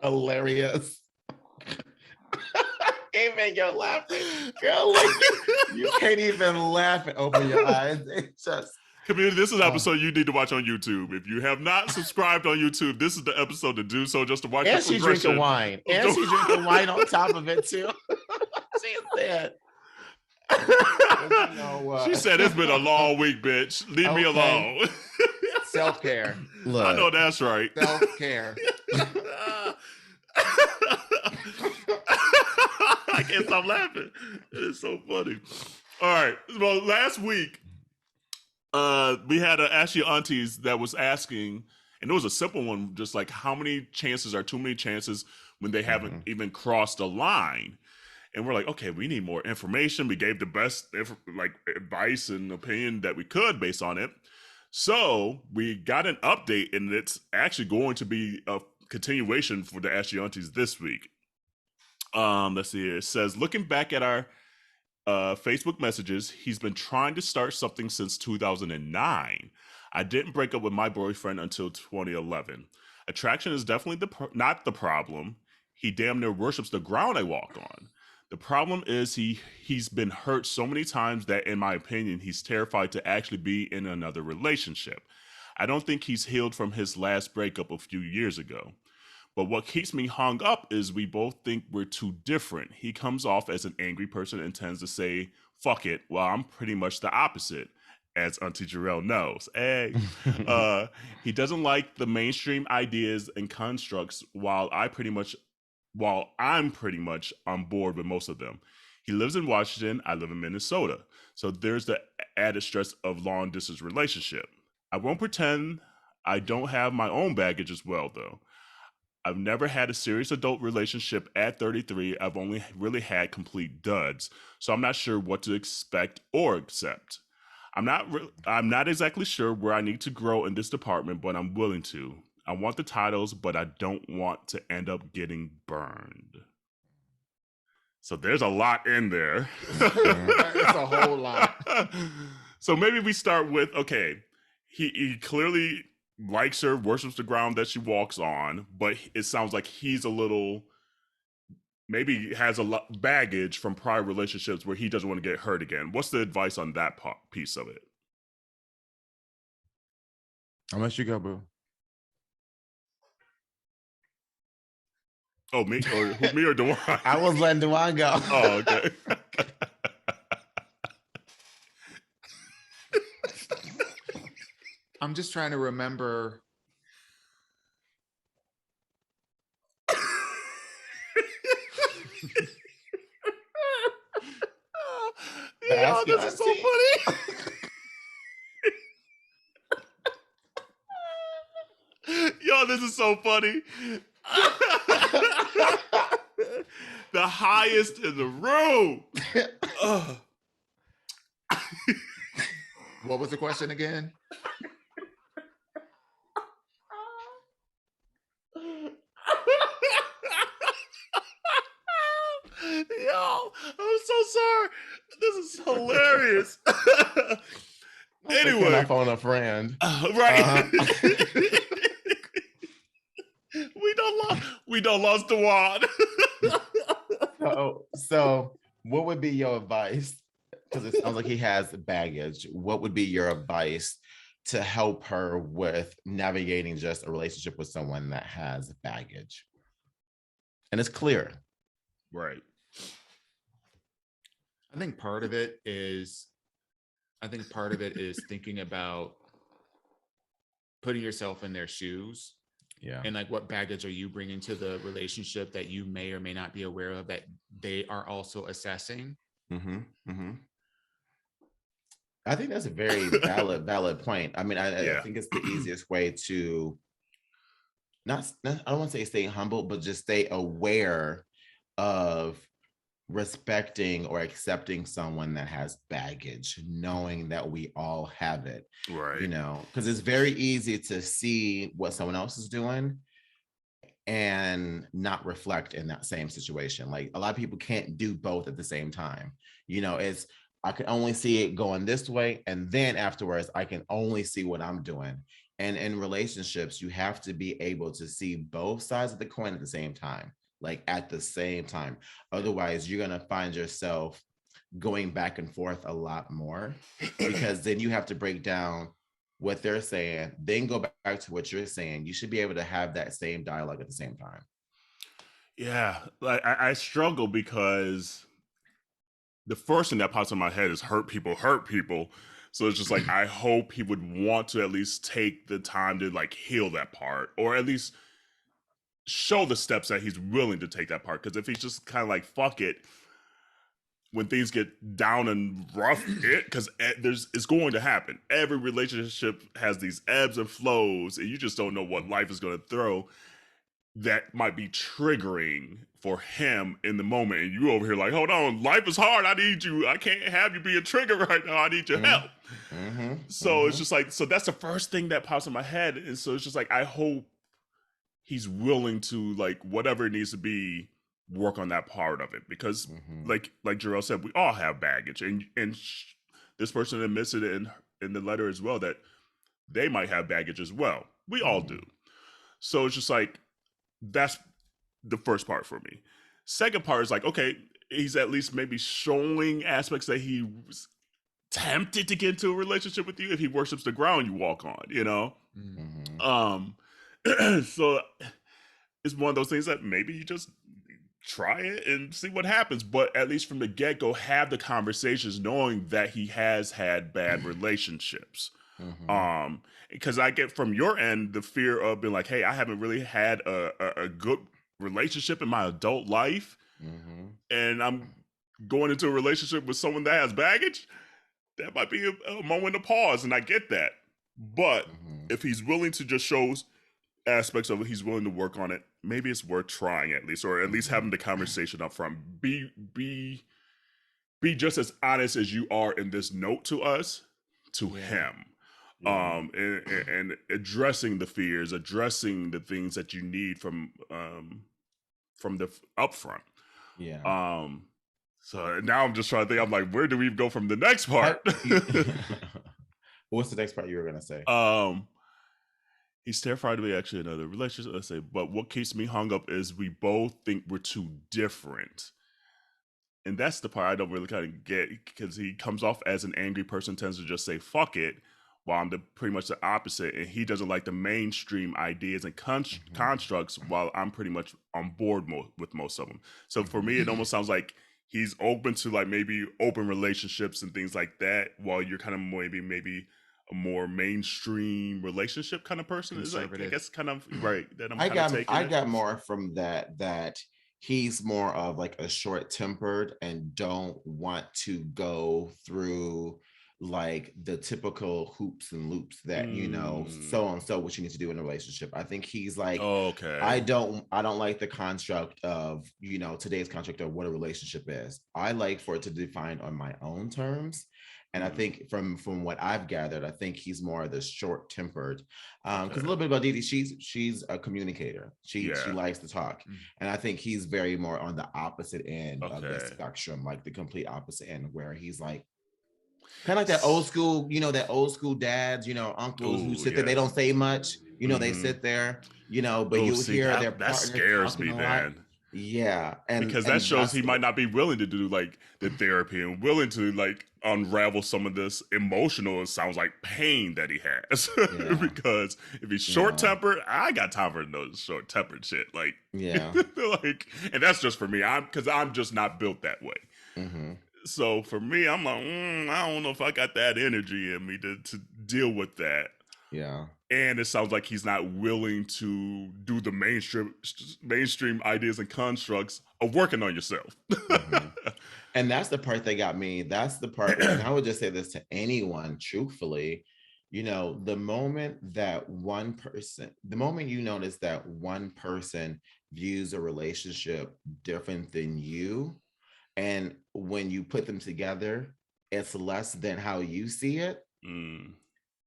hilarious. Even you're laughing, girl. Like you can't even laugh and open your eyes. It's just. Community, this is an episode you need to watch on YouTube. If you have not subscribed on YouTube, this is the episode to do so, just to watch and the she progression. drinking wine. And she drinking wine on top of it, too. She said. She said, it's been a long week, bitch. Leave me alone. Self-care. Look. I know that's right. Self-care. I can't stop laughing. It's so funny. All right. Well, last week, we had an Ask Your Aunties that was asking, and it was a simple one, just like how many chances are too many chances when they haven't even crossed a line. And we're like, okay, we need more information. We gave the best advice and opinion that we could based on it. So we got an update, and it's actually going to be a continuation for the Ask Your Aunties this week. Let's see here. It says, looking back at our Facebook messages, he's been trying to start something since 2009. I didn't break up with my boyfriend until 2011. Attraction is definitely not the problem. He damn near worships the ground I walk on. The problem is he's been hurt so many times that, in my opinion, he's terrified to actually be in another relationship. I don't think he's healed from his last breakup a few years ago. But what keeps me hung up is we both think we're too different. He comes off as an angry person and tends to say, fuck it. Well, I'm pretty much the opposite, as Auntie Jerrell knows. Hey. He doesn't like the mainstream ideas and constructs while I'm pretty much on board with most of them. He lives in Washington. I live in Minnesota. So there's the added stress of long distance relationship. I won't pretend I don't have my own baggage as well, though. I've never had a serious adult relationship at 33. I've only really had complete duds. So I'm not sure what to expect or accept. I'm not exactly sure where I need to grow in this department, but I'm willing to. I want the titles, but I don't want to end up getting burned. So there's a lot in there. It's a whole lot. So maybe we start with, okay, he clearly likes her, worships the ground that she walks on, but it sounds like he's a little, maybe has a lot baggage from prior relationships where he doesn't want to get hurt again. What's the advice on that piece of it? How much you go, boo? Oh, me or Dawon? I was letting Dawon go. Oh, okay. I'm just trying to remember. Yo, this is so funny. Yo, this is so funny. The highest in the room. What was the question again? Yo, I'm so sorry. This is hilarious. Anyway, I phone a friend. Right. We don't lost Dawon. So what would be your advice? Because it sounds like he has baggage. What would be your advice to help her with navigating just a relationship with someone that has baggage? And it's clear. Right. I think part of it is thinking about putting yourself in their shoes. Yeah. And like, what baggage are you bringing to the relationship that you may or may not be aware of that they are also assessing? Mm-hmm. Mm-hmm. I think that's a very valid point. I mean, I think it's the easiest way to not I don't want to say stay humble, but just stay aware of respecting or accepting someone that has baggage, knowing that we all have it. Right. You know, because it's very easy to see what someone else is doing and not reflect in that same situation. Like, a lot of people can't do both at the same time. You know, I can only see it going this way, and then afterwards I can only see what I'm doing. And in relationships, you have to be able to see both sides of the coin at the same time, like at the same time. Otherwise, you're going to find yourself going back and forth a lot more, because then you have to break down what they're saying, then go back to what you're saying. You should be able to have that same dialogue at the same time. Yeah, like I struggle because the first thing that pops in my head is hurt people. So it's just like, I hope he would want to at least take the time to like heal that part, or at least show the steps that he's willing to take that part. Because if he's just kind of like, fuck it, when things get down and rough, because it's going to happen. Every relationship has these ebbs and flows, and you just don't know what life is going to throw. That might be triggering for him in the moment, and you over here like, hold on, life is hard. I need you. I can't have you be a trigger right now. I need your help. Mm-hmm. So it's just like, so that's the first thing that pops in my head, and so it's just like, I hope he's willing to, like, whatever it needs to be, work on that part of it, because like Jerrell said, we all have baggage, and this person admits it in the letter as well, that they might have baggage as well. We all do. So it's just like, that's the first part for me. Second part is like, okay, he's at least maybe showing aspects that he was tempted to get into a relationship with you if he worships the ground you walk on, you know? So it's one of those things that maybe you just try it and see what happens, but at least from the get-go, have the conversations knowing that he has had bad relationships. Because I get from your end the fear of being like, hey, I haven't really had a good relationship in my adult life, and I'm going into a relationship with someone that has baggage. That might be a moment to pause, and I get that. But if he's willing to just show aspects of it, he's willing to work on it, maybe it's worth trying at least, or at least having the conversation up front. Be just as honest as you are in this note to us, to him. Yeah. And addressing the fears, addressing the things that you need from the upfront. Yeah. So now I'm just trying to think, I'm like, where do we go from the next part? What's the next part you were gonna say? He's terrified to be actually in another relationship. Let's say, but what keeps me hung up is we both think we're too different. And that's the part I don't really kind of get, because he comes off as an angry person, tends to just say, fuck it, while I'm pretty much the opposite. And he doesn't like the mainstream ideas and constructs, while I'm pretty much on board with most of them. So for me, it almost sounds like he's open to like maybe open relationships and things like that, while you're kind of maybe a more mainstream relationship kind of person. Is like, I guess kind of right. That I got more from that he's more of like a short-tempered and don't want to go through like the typical hoops and loops that so and so what you need to do in a relationship. I think he's like, I don't like the construct of today's construct of what a relationship is. I like for it to define on my own terms. And I think from what I've gathered, I think he's more of the short-tempered. Because a little bit about Didi, she's a communicator. She likes to talk. And I think he's very more on the opposite end of the spectrum, like the complete opposite end, where he's like kind of like that old school dads, uncles who sit there, they don't say much, they sit there, but you'll hear their that scares me, man. Yeah, because that shows he might not be willing to do like the therapy and willing to like unravel some of this emotional, it sounds like, pain that he has. Because if he's short-tempered, I got time for those short-tempered shit. Like, like, and that's just for me. Because I'm just not built that way. So for me, I'm like, I don't know if I got that energy in me to deal with that. Yeah. And it sounds like he's not willing to do the mainstream ideas and constructs of working on yourself. And that's the part that got me. That's the part, and I would just say this to anyone, truthfully, the moment you notice that one person views a relationship different than you, and when you put them together, it's less than how you see it.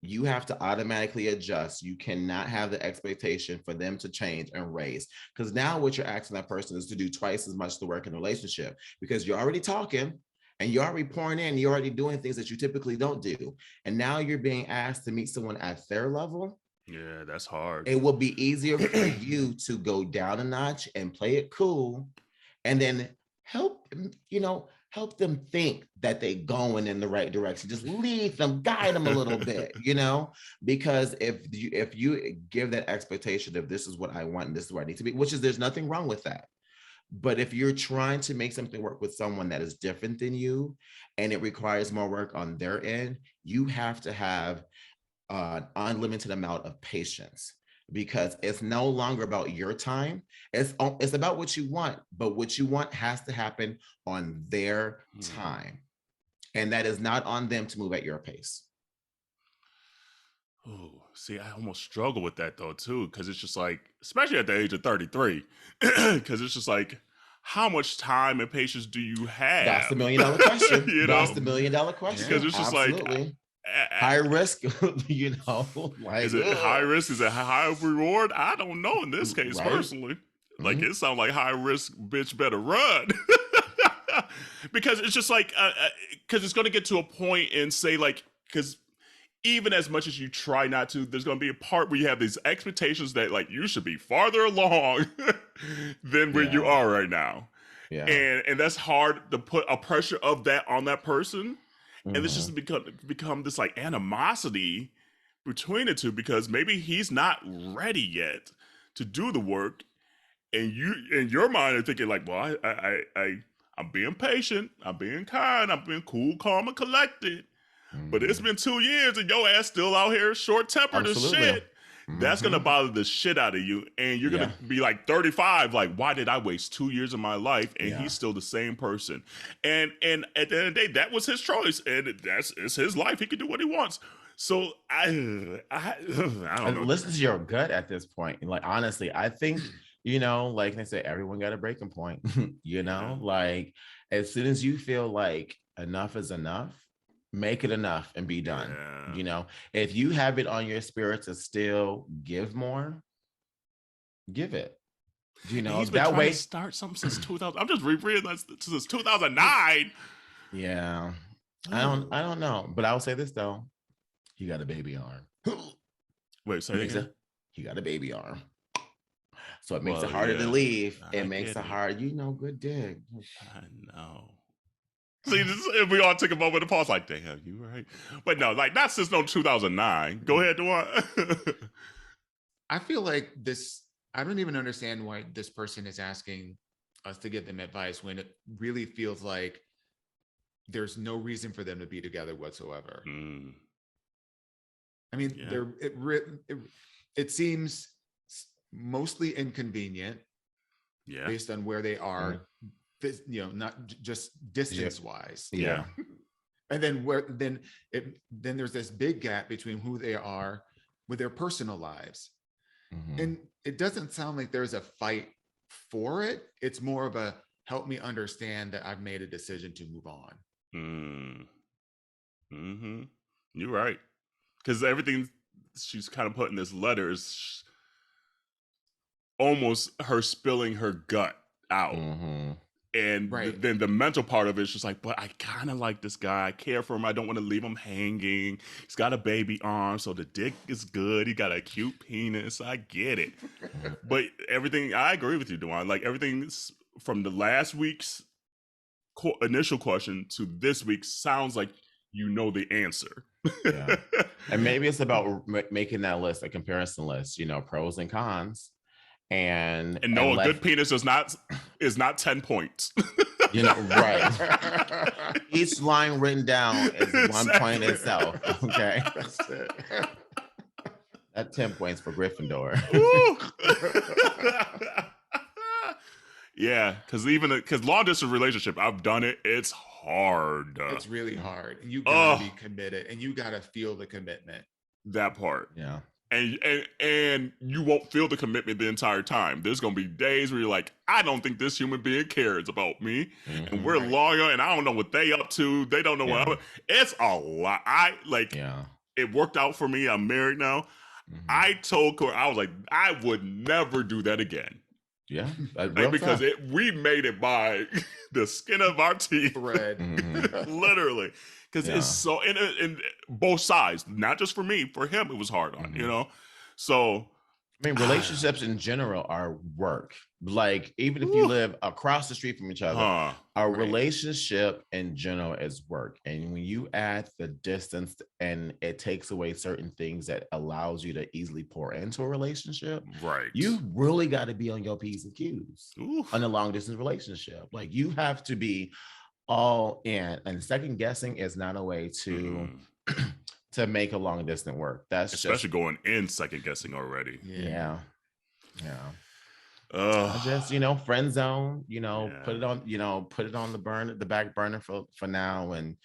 You have to automatically adjust. You cannot have the expectation for them to change and raise, because now what you're asking that person is to do twice as much the work in the relationship, because you're already talking and you're already pouring in, you're already doing things that you typically don't do. And now you're being asked to meet someone at their level. Yeah, that's hard. It will be easier for you to go down a notch and play it cool, and then help them think that they're going in the right direction. Just lead them, guide them a little bit, because if you give that expectation of this is what I want and this is where I need to be, which is, there's nothing wrong with that. But if you're trying to make something work with someone that is different than you, and it requires more work on their end, you have to have an unlimited amount of patience. Because it's no longer about your time. It's about what you want, but what you want has to happen on their time. And that is not on them to move at your pace. Oh, see, I almost struggle with that though too, because it's just like, especially at the age of 33, because it's just like, how much time and patience do you have? That's the $1 million question. That's the $1 million question. Because it's just like, high risk, like, is it high risk? Is it high reward? I don't know in this case, personally. Like, it sounds like high risk, bitch better run. Because it's just like, because it's going to get to a point and say, like, because even as much as you try not to, there's going to be a part where you have these expectations that, like, you should be farther along than where you are right now. Yeah. And that's hard to put a pressure of that on that person. And it's just become this like animosity between the two, because maybe he's not ready yet to do the work, and you in your mind are thinking like, well, I'm being patient, I'm being kind, I'm being cool, calm, and collected. But it's been 2 years and your ass still out here short-tempered as shit. That's gonna bother the shit out of you, and you're gonna be like 35, like, why did I waste 2 years of my life? And he's still the same person. And at the end of the day, that was his choice, and it's his life. He can do what he wants. So I don't know. Listen to your gut at this point. Like, honestly, I think You know, like they say, everyone got a breaking point. You know, like as soon as you feel like enough is enough, make it enough and be done. Yeah. You know, if you have it on your spirit to still give more, give it. You know, he's been that trying way. to start something since 2000. I'm just rereading that since 2009. Yeah, I don't know, but I will say this though, he got a baby arm. Wait, say again. He got a baby arm, so it makes it harder to leave. It makes it hard, you know. Good dig. I know. See, we all took a moment to pause, like, damn, you right. But no, like, not since 2009. Go ahead, Dawon. I feel like this, I don't even understand why this person is asking us to give them advice when it really feels like there's no reason for them to be together whatsoever. I mean, it seems mostly inconvenient based on where they are, you know, not just distance wise. Yeah. And then then there's this big gap between who they are with their personal lives. And it doesn't sound like there's a fight for it. It's more of a help me understand that I've made a decision to move on. You're right. Because everything she's kind of put in this letter is almost her spilling her gut out. And then the mental part of it is just like, but I kind of like this guy. I care for him. I don't want to leave him hanging. He's got a baby arm, so the dick is good. He got a cute penis. I get it. But everything, I agree with you, Dawon. Like everything from the last week's initial question to this week sounds like you know the answer. And maybe it's about making that list, a comparison list, you know, pros and cons. And no, a good penis is not 10 points. You know, right. Each line written down is one point itself. Okay. That's it. That 10 points for Gryffindor. Yeah, because long distance relationship, I've done it. It's hard. It's really hard. You gotta be committed, and you gotta feel the commitment. That part. Yeah. And you won't feel the commitment the entire time. There's gonna be days where you're like, I don't think this human being cares about me, and we're loyal, and I don't know what they up to. They don't know what I'm. It's a lot. It worked out for me. I'm married now. I told Corey, I was like, I would never do that again. Yeah, because we made it by the skin of our teeth, literally. Because it's so in both sides, not just for me, for him, it was hard on, you know. So I mean, relationships in general are work. Like, even if you live across the street from each other, our relationship in general is work. And when you add the distance and it takes away certain things that allows you to easily pour into a relationship, you really got to be on your P's and Q's on a long distance relationship. Like, you have to be all in, and second guessing is not a way to to make a long distance work. That's especially going in second guessing already. I just, you know, friend zone, you know, put it on the back burner for now, and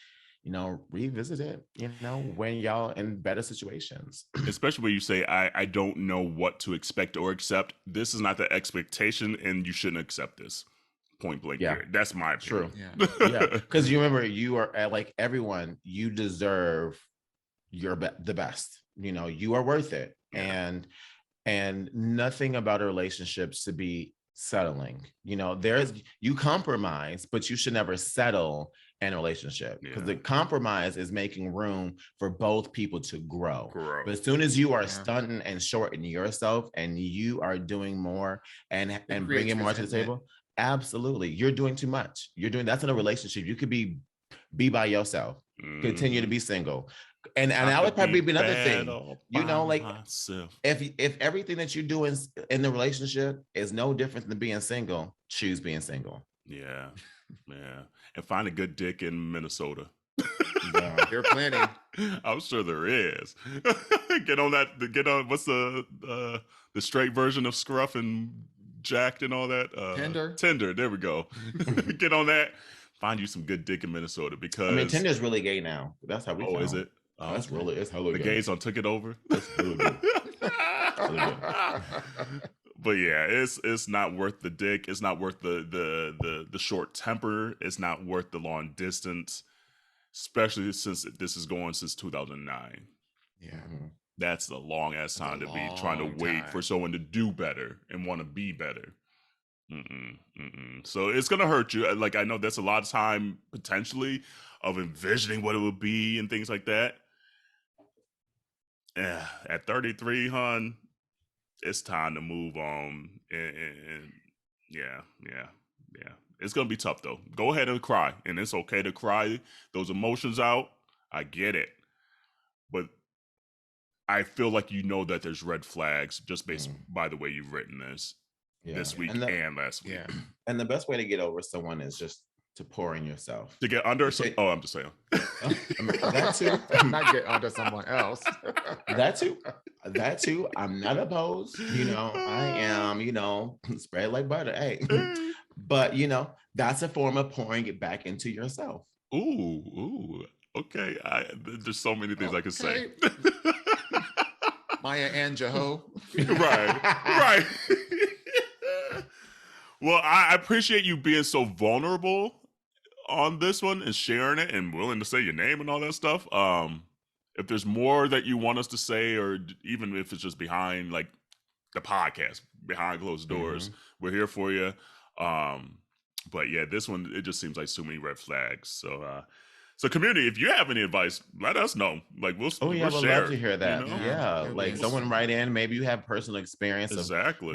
you know, revisit it, you know, when y'all in better situations. Especially when you say, I don't know what to expect or accept. This is not the expectation, and you shouldn't accept this. Point blank. That's my opinion. True. Because you remember, you are like everyone, you deserve the best. You know, you are worth it. And nothing about a relationship should be settling. You know, you compromise, but you should never settle in a relationship, because the compromise is making room for both people to grow. But as soon as you are stunting and shorting yourself, and you are doing more and bringing more to the table, absolutely, you're doing too much. That's in a relationship. You could be by yourself, continue to be single. And that would probably be another thing, you know, like if everything that you do in the relationship is no different than being single, choose being single. And find a good dick in Minnesota. There are plenty. I'm sure there is. Get on what's the straight version of Scruff and Jacked and all that? Tinder, there we go. Get on that. Find you some good dick in Minnesota, because I mean, Tinder's really gay now. That's how we is it? That's really, it's hella the good. gays on took it over. That's really good. Really good. But yeah, it's not worth the dick. It's not worth the short temper. It's not worth the long distance, especially since this is going since 2009. Yeah. That's a long ass time to be trying to wait for someone to do better and want to be better. So it's gonna hurt you. Like, I know that's a lot of time potentially of envisioning what it would be and things like that. At 33, hun, it's time to move on. And yeah. It's gonna be tough though. Go ahead and cry, and it's okay to cry those emotions out. I get it, but I feel like that there's red flags just based by the way you've written this week and last week. Yeah. And the best way to get over someone is just to pour in yourself. To get under I'm just saying. That too. Not get under someone else. That too. I'm not opposed. I am, spread like butter. Hey. But that's a form of pouring it back into yourself. Ooh. Okay. There's so many things I could say. Maya Angelou. Right. Well, I appreciate you being so vulnerable on this one and sharing it and willing to say your name and all that stuff. If there's more that you want us to say, or even if it's just behind like the podcast, behind closed doors, we're here for you. But yeah, this one, it just seems like so many red flags. So community, if you have any advice, let us know. Like we'll we'd share, love to hear that. Like someone write in. Maybe you have personal experience of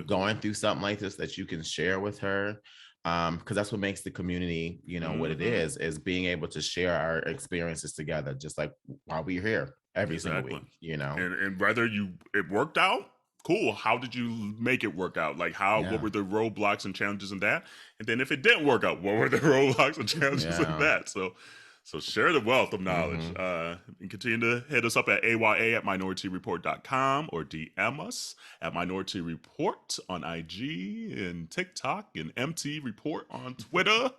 going through something like this that you can share with her. Because that's what makes the community, what it is being able to share our experiences together, just like while we're here every single week. And whether it worked out, cool. How did you make it work out? Like what were the roadblocks and challenges in that? And then if it didn't work out, what were the roadblocks and challenges in that? So share the wealth of knowledge. And continue to hit us up at aya@minorietyreport.com or DM us at Minority Report on IG and TikTok and MT Report on Twitter.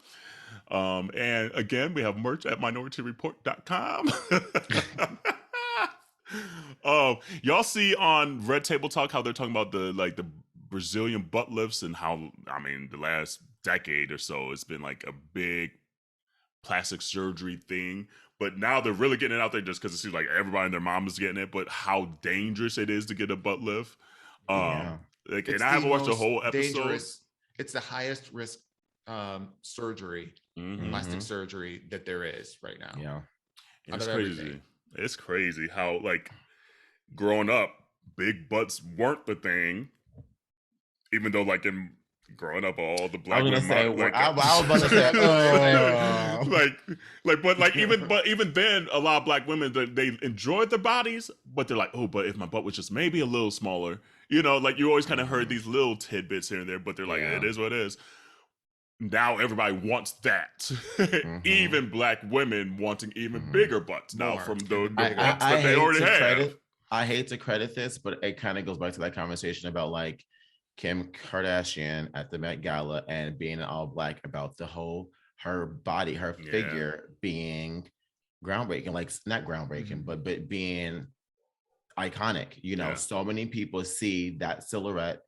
And again, we have merch at minorityreport.com. Y'all see on Red Table Talk how they're talking about the Brazilian butt lifts and how, the last decade or so, it's been like a big plastic surgery thing, but now they're really getting it out there just because it seems like everybody and their mom is getting it, but how dangerous it is to get a butt lift. And I haven't watched the whole episode. It's the highest risk surgery, plastic surgery that there is right now. Yeah. It's crazy. It's crazy how growing up, big butts weren't the thing, even though growing up, all the black women. I was about to say, but even then, a lot of black women they enjoyed their bodies, but they're like, oh, but if my butt was just maybe a little smaller, you always kind of heard these little tidbits here and there, but they're like, it is what it is. Now everybody wants that. Even black women wanting even bigger butts now from the butts that they already have. I hate to credit this, but it kind of goes back to that conversation about Kim Kardashian at the Met Gala and being all black about her body, her figure being groundbreaking, not groundbreaking, but being iconic. So many people see that silhouette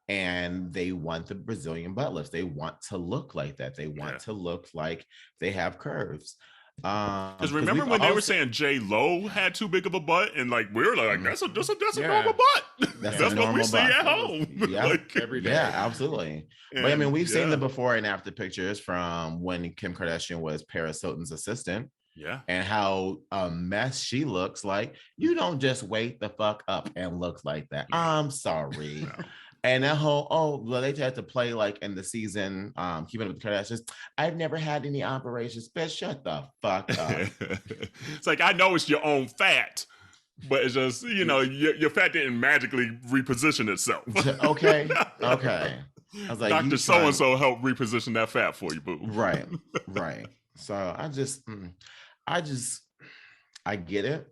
and they want the Brazilian butt lifts. They want to look like that. They want to look like they have curves. Because remember when they were saying J-Lo had too big of a butt, and we were like, that's a normal butt. That's what we see at home. Every day. Yeah, absolutely. And, but we've seen the before and after pictures from when Kim Kardashian was Paris Hilton's assistant. Yeah. And how a mess she looks like. You don't just wake the fuck up and look like that. I'm sorry. No. And that whole, they had to play in the season, Keeping Up with the Kardashians. I've never had any operations. Bitch, shut the fuck up. It's I know it's your own fat, but it's just, your fat didn't magically reposition itself. Okay. I was like, Dr. So-and-so helped reposition that fat for you, boo. Right. So I get it.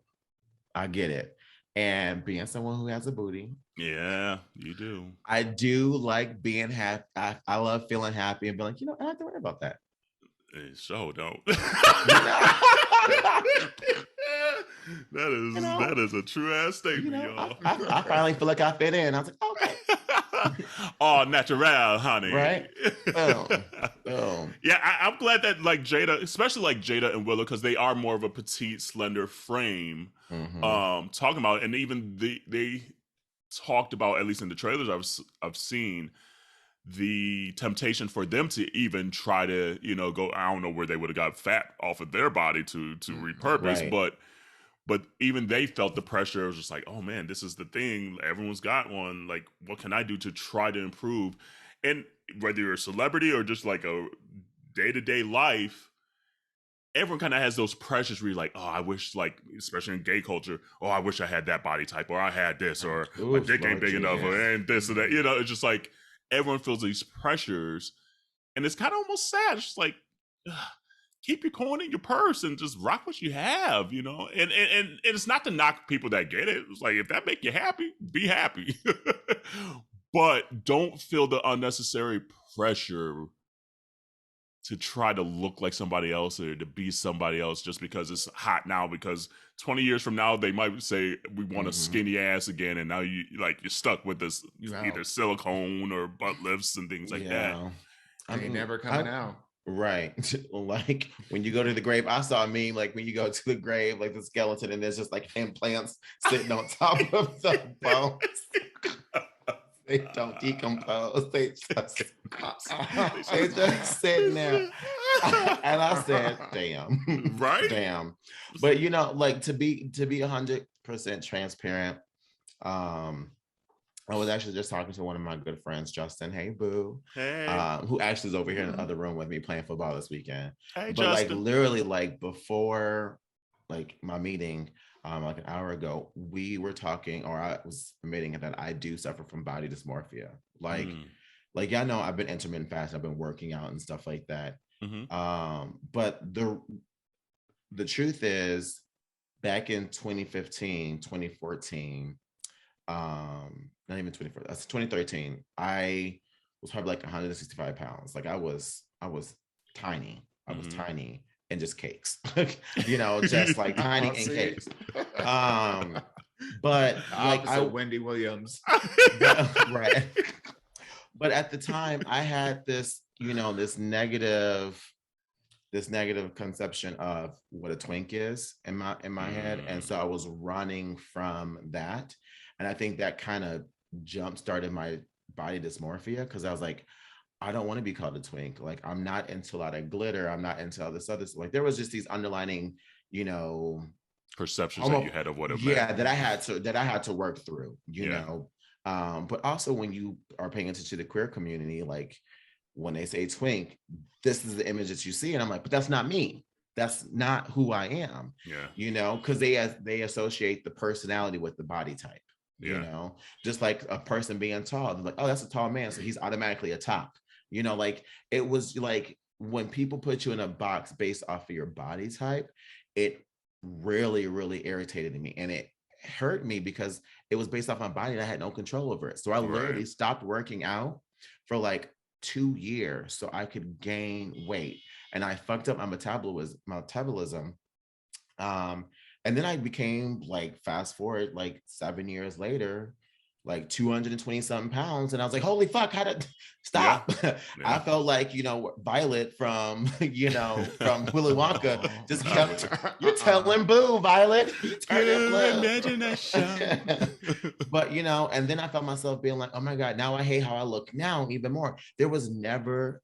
And being someone who has a booty. Yeah, you do. I do like being happy. I love feeling happy and being like, I don't have to worry about that. So don't. That is a true ass statement, y'all. I finally feel like I fit in. I was like, okay. All natural, honey. Right? Boom. Boom. Yeah, I'm glad that like Jada, especially like Jada and Willow, because they are more of a petite, slender frame. Talking about, and even they talked about, at least in the trailers I've seen, the temptation for them to even try to, go. I don't know where they would have got fat off of their body to repurpose, Right. but even they felt the pressure. It was just like, oh man, this is the thing. Everyone's got one. Like, what can I do to try to improve? And whether you're a celebrity or just like a day-to-day life, everyone kind of has those pressures where you're like, oh, I wish, like, especially in gay culture, oh, I wish I had that body type, or I had this, or my dick ain't big enough, and this and that. It's just like everyone feels these pressures, and it's kind of almost sad. It's just like, keep your coin in your purse and just rock what you have, And it's not to knock people that get it. It's like, if that make you happy, be happy. But don't feel the unnecessary pressure to try to look like somebody else or to be somebody else just because it's hot now, because 20 years from now they might say we want a skinny ass again, and now you're stuck with this either silicone or butt lifts and things like that. I mean, never coming out. Right. Like when you go to the grave, I saw a meme, like when you go to the grave, like the skeleton, and there's just like implants sitting on top of the bones. They don't decompose. They just sitting there. And I said, damn. Right? Damn. But like to be 100% transparent, I was actually just talking to one of my good friends, Justin. Hey, boo. Hey. Who actually is over here in the other room with me playing football this weekend. Hey, but Justin. like literally, like before, like my meeting, like an hour ago, we were talking, or I was admitting that I do suffer from body dysmorphia. Like y'all know, I've been intermittent fasting, I've been working out and stuff like that. But the truth is, back in 2015, 2014, not even 2014, that's 2013, I was probably like 165 pounds. Like I was tiny. I was tiny and just cakes. Just like tiny and cakes. But like Wendy Williams. Right. But at the time I had this, this negative conception of what a twink is in my head. And so I was running from that. And I think that kind of jump-started my body dysmorphia, because I was like, I don't want to be called a twink. Like, I'm not into a lot of glitter. I'm not into all this other stuff. Like, there was just these underlining, perceptions that you had of what it meant. Yeah, that I had to work through, know. But also when you are paying attention to the queer community, like when they say twink, this is the image that you see. And I'm like, but that's not me. That's not who I am. Yeah. Because they associate the personality with the body type. Just like a person being tall, they're like, oh, that's a tall man, so he's automatically a top. Like it was like when people put you in a box based off of your body type, it really, really irritated me, and it hurt me because it was based off my body and I had no control over it. So I literally stopped working out for like 2 years so I could gain weight, and I fucked up my metabolism. And then I became, like, fast forward, like 7 years later, like 220 something pounds. And I was like, holy fuck, how did stop? Yeah. I felt like, Violet from, from Willy Wonka just kept, you're telling boo, Violet. You're turning blue. Imagination. But, and then I felt myself being like, oh my God, now I hate how I look now even more. There was nowhere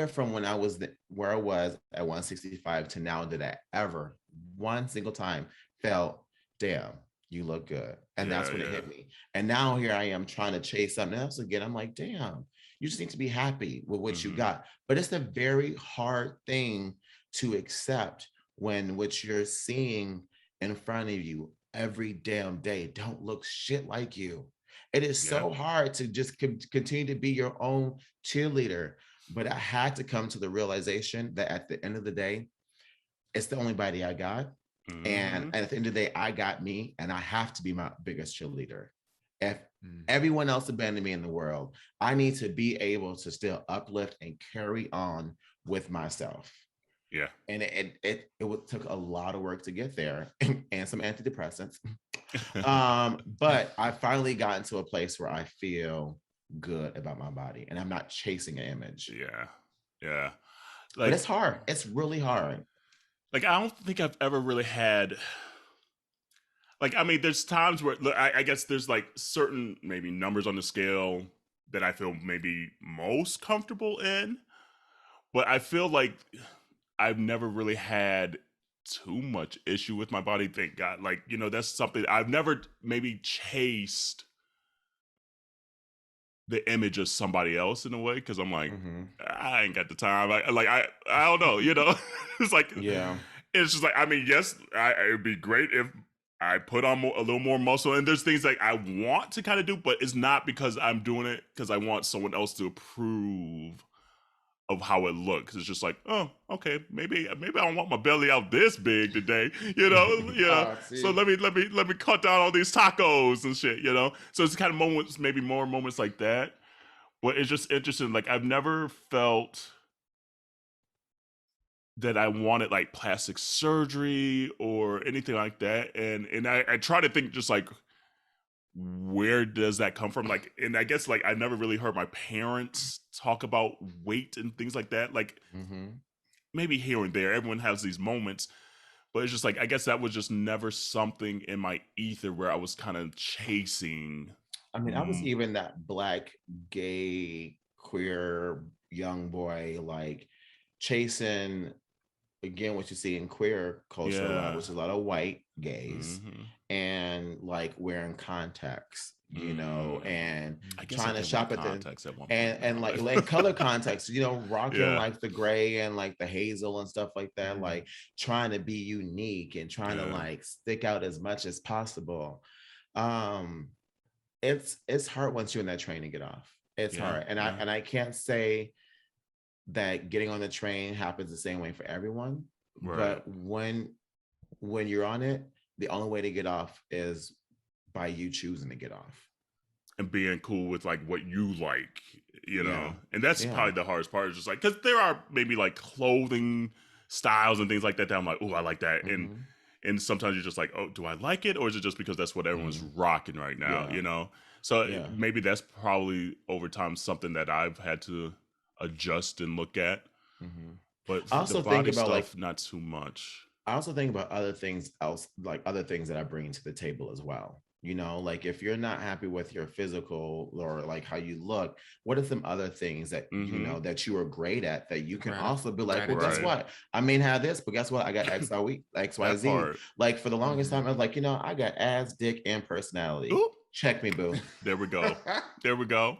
from when I was where I was at 165 to now did I ever one single time felt, damn, you look good. And that's when it hit me. And now here I am trying to chase something else again. I'm like, damn, you just need to be happy with what you got. But it's a very hard thing to accept when what you're seeing in front of you every damn day don't look shit like you. It is so hard to just continue to be your own cheerleader. But I had to come to the realization that at the end of the day, it's the only body I got. And at the end of the day, I got me, and I have to be my biggest cheerleader. If everyone else abandoned me in the world, I need to be able to still uplift and carry on with myself. Yeah. And it took a lot of work to get there and some antidepressants. But I finally got into a place where I feel good about my body, and I'm not chasing an image. Yeah. But it's hard. It's really hard. Like, I don't think I've ever really had, like, I mean, there's times where I guess there's like certain maybe numbers on the scale that I feel maybe most comfortable in, but I feel like I've never really had too much issue with my body. Thank God. Like, you know, that's something I've never maybe chased the image of somebody else in a way, because I'm like, I ain't got the time. I don't know, you know. It's like, it's just like, I mean, yes, it'd be great if I put on a little more muscle, and there's things like I want to kind of do, but it's not because I'm doing it because I want someone else to approve of how it looks. It's just like, oh, okay, maybe I don't want my belly out this big today, you know. So let me cut down all these tacos and shit, you know. So it's kind of moments, maybe more moments like that. But it's just interesting. Like, I've never felt that I wanted like plastic surgery or anything like that. And I try to think just like, where does that come from? Like, and I guess like I never really heard my parents talk about weight and things like that. Like, maybe here and there, everyone has these moments, but it's just like, I guess that was just never something in my ether where I was kind of chasing. I mean, I was even that Black, gay, queer young boy, like chasing, again, what you see in queer culture a lot, which is a lot of white gays, and like wearing contacts, you know, and trying to shop at the and like color contacts, you know, rocking like the gray and like the hazel and stuff like that, like trying to be unique and trying to like stick out as much as possible. It's hard once you're in that train to get off. It's hard, and I can't say that getting on the train happens the same way for everyone, but when you're on it, the only way to get off is by you choosing to get off and being cool with like what you like, you know. And that's probably the hardest part, is just like, because there are maybe like clothing styles and things like that I'm like, oh, I like that, and sometimes you're just like, oh, do I like it, or is it just because that's what everyone's rocking right now, you know? So maybe that's probably over time something that I've had to adjust and look at. But I also the body think about stuff, like, not too much. I also think about other things else, like other things that I bring to the table as well. You know, like if you're not happy with your physical or like how you look, what are some other things that you know that you are great at that you can also be like, well, guess what? I may have this, but guess what? I got XYZ. Like for the longest time, I was like, you know, I got ass, dick, and personality. Ooh. Check me, boo. There we go. There we go.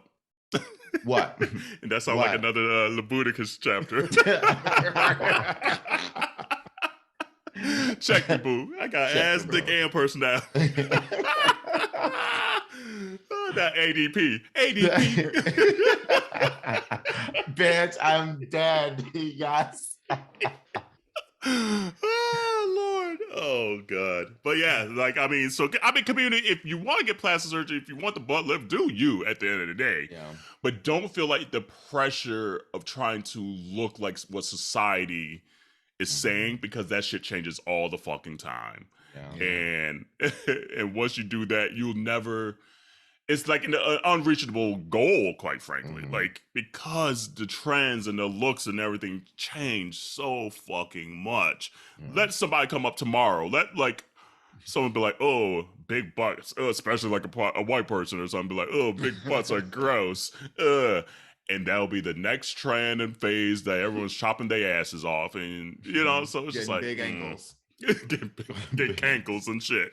What? And that sounds like another Leviticus chapter. Check me, boo. I got ass, dick, and personality. That ADP. Bitch, I'm dead. Yes. Oh Lord, oh God. But yeah, like I mean, community, if you want to get plastic surgery, if you want the butt lift, do you at the end of the day. But don't feel like the pressure of trying to look like what society is saying, because that shit changes all the fucking time. And once you do that, you'll never, it's like an unreachable goal, quite frankly. Like, because the trends and the looks and everything change so fucking much. Let somebody come up tomorrow. Let like someone be like, oh, big butts, especially like a white person or something, be like, oh, big butts are gross. And that'll be the next trend and phase that everyone's chopping their asses off. And, you know, so it's just like big ankles. Get cankles and shit.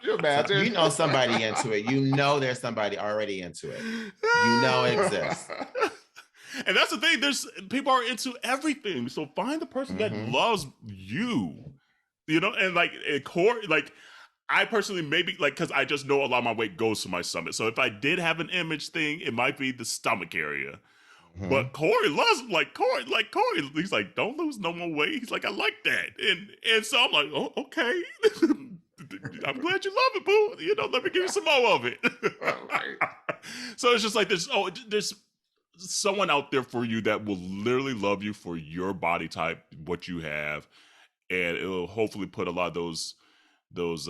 You imagine? You know somebody into it. You know there's somebody already into it. You know it exists. And that's the thing. There's people are into everything. So find the person that loves you. You know, and like Corey, like I personally maybe like, because I just know a lot of my weight goes to my stomach. So if I did have an image thing, it might be the stomach area. But Corey loves Corey. He's like, don't lose no more weight. He's like, I like that, and so I'm like, oh, okay. I'm glad you love it, boo. You know, let me give you some more of it. So it's just like there's someone out there for you that will literally love you for your body type, what you have, and it'll hopefully put a lot of those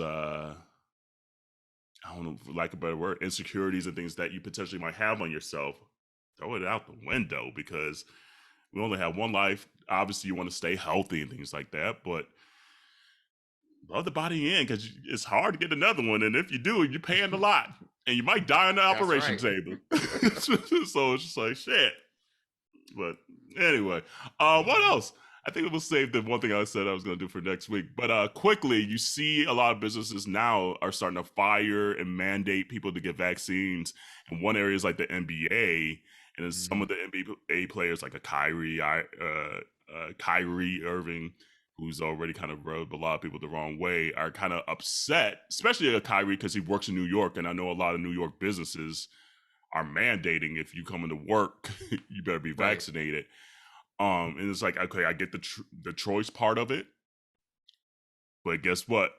I don't know, for lack of a better word, insecurities and things that you potentially might have on yourself, throw it out the window, because we only have one life. Obviously, you want to stay healthy and things like that, but love the body in, because it's hard to get another one. And if you do, you're paying a lot, and you might die on the operation table. So it's just like, shit. But anyway, what else? I think we'll save the one thing I said I was going to do for next week. But quickly, you see a lot of businesses now are starting to fire and mandate people to get vaccines. And one area is like the NBA. And then some of the NBA players, like a Kyrie Irving, who's already kind of rubbed a lot of people the wrong way, are kind of upset, especially a Kyrie, because he works in New York. And I know a lot of New York businesses are mandating, if you come into work, you better be vaccinated. And it's like, okay, I get the choice part of it, but guess what?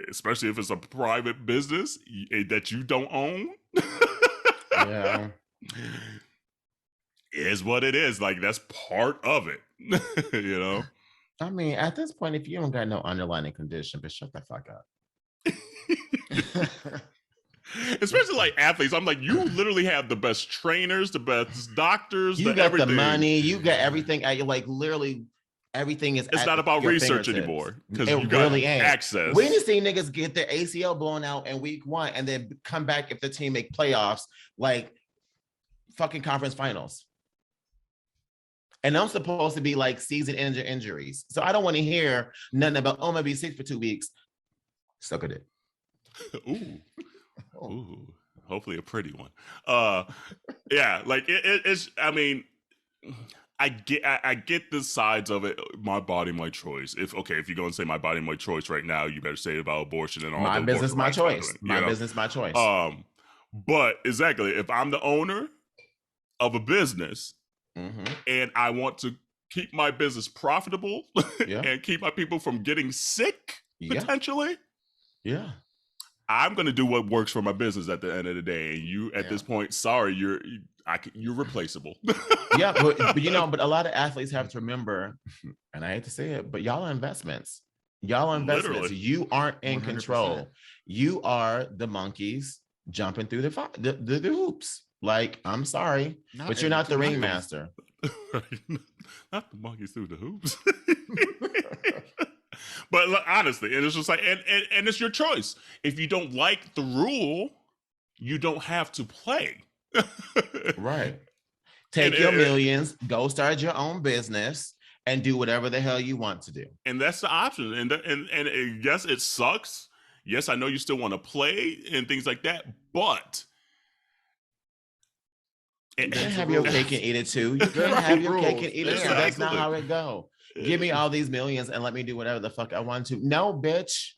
Especially if it's a private business that you don't own, Yeah, is what it is. Like, that's part of it, you know? I mean, at this point, if you don't got no underlying condition, but shut the fuck up. Especially like athletes, I'm like, you literally have the best trainers, the best doctors. You got everything. The money, you got everything. Like literally, everything is. It's not about research anymore, because you really got ain't. access. We didn't see niggas get their ACL blown out in week 1 and then come back if the team make playoffs, like fucking conference finals. And I'm supposed to be like season-ending injuries, so I don't want to hear nothing about maybe 6 for 2 weeks. Suck at it. Ooh. Ooh, hopefully a pretty one. Yeah, like it's. I mean, I get the sides of it. My body, my choice. If you're gonna say my body, my choice right now, you better say it about abortion and all. My business, my choice. My business, my choice. But exactly, if I'm the owner of a business and I want to keep my business profitable and keep my people from getting sick potentially, I'm going to do what works for my business at the end of the day. And you, at this point, sorry, you're replaceable. But a lot of athletes have to remember, and I hate to say it, but y'all are investments. Y'all are investments. Literally. You aren't in 100%. Control. You are the monkeys jumping through the hoops. Like, I'm sorry, but you're not the ringmaster. Not the monkeys through the hoops. But honestly, and it's just like, and it's your choice. If you don't like the rule, you don't have to play. Right. Take your millions, go start your own business, and do whatever the hell you want to do. And that's the option. And yes, it sucks. Yes, I know you still want to play and things like that, but you can have your cake and eat it too. You can have your cake and eat it too. That's not how it go. Give me all these millions and let me do whatever the fuck I want to. No, bitch.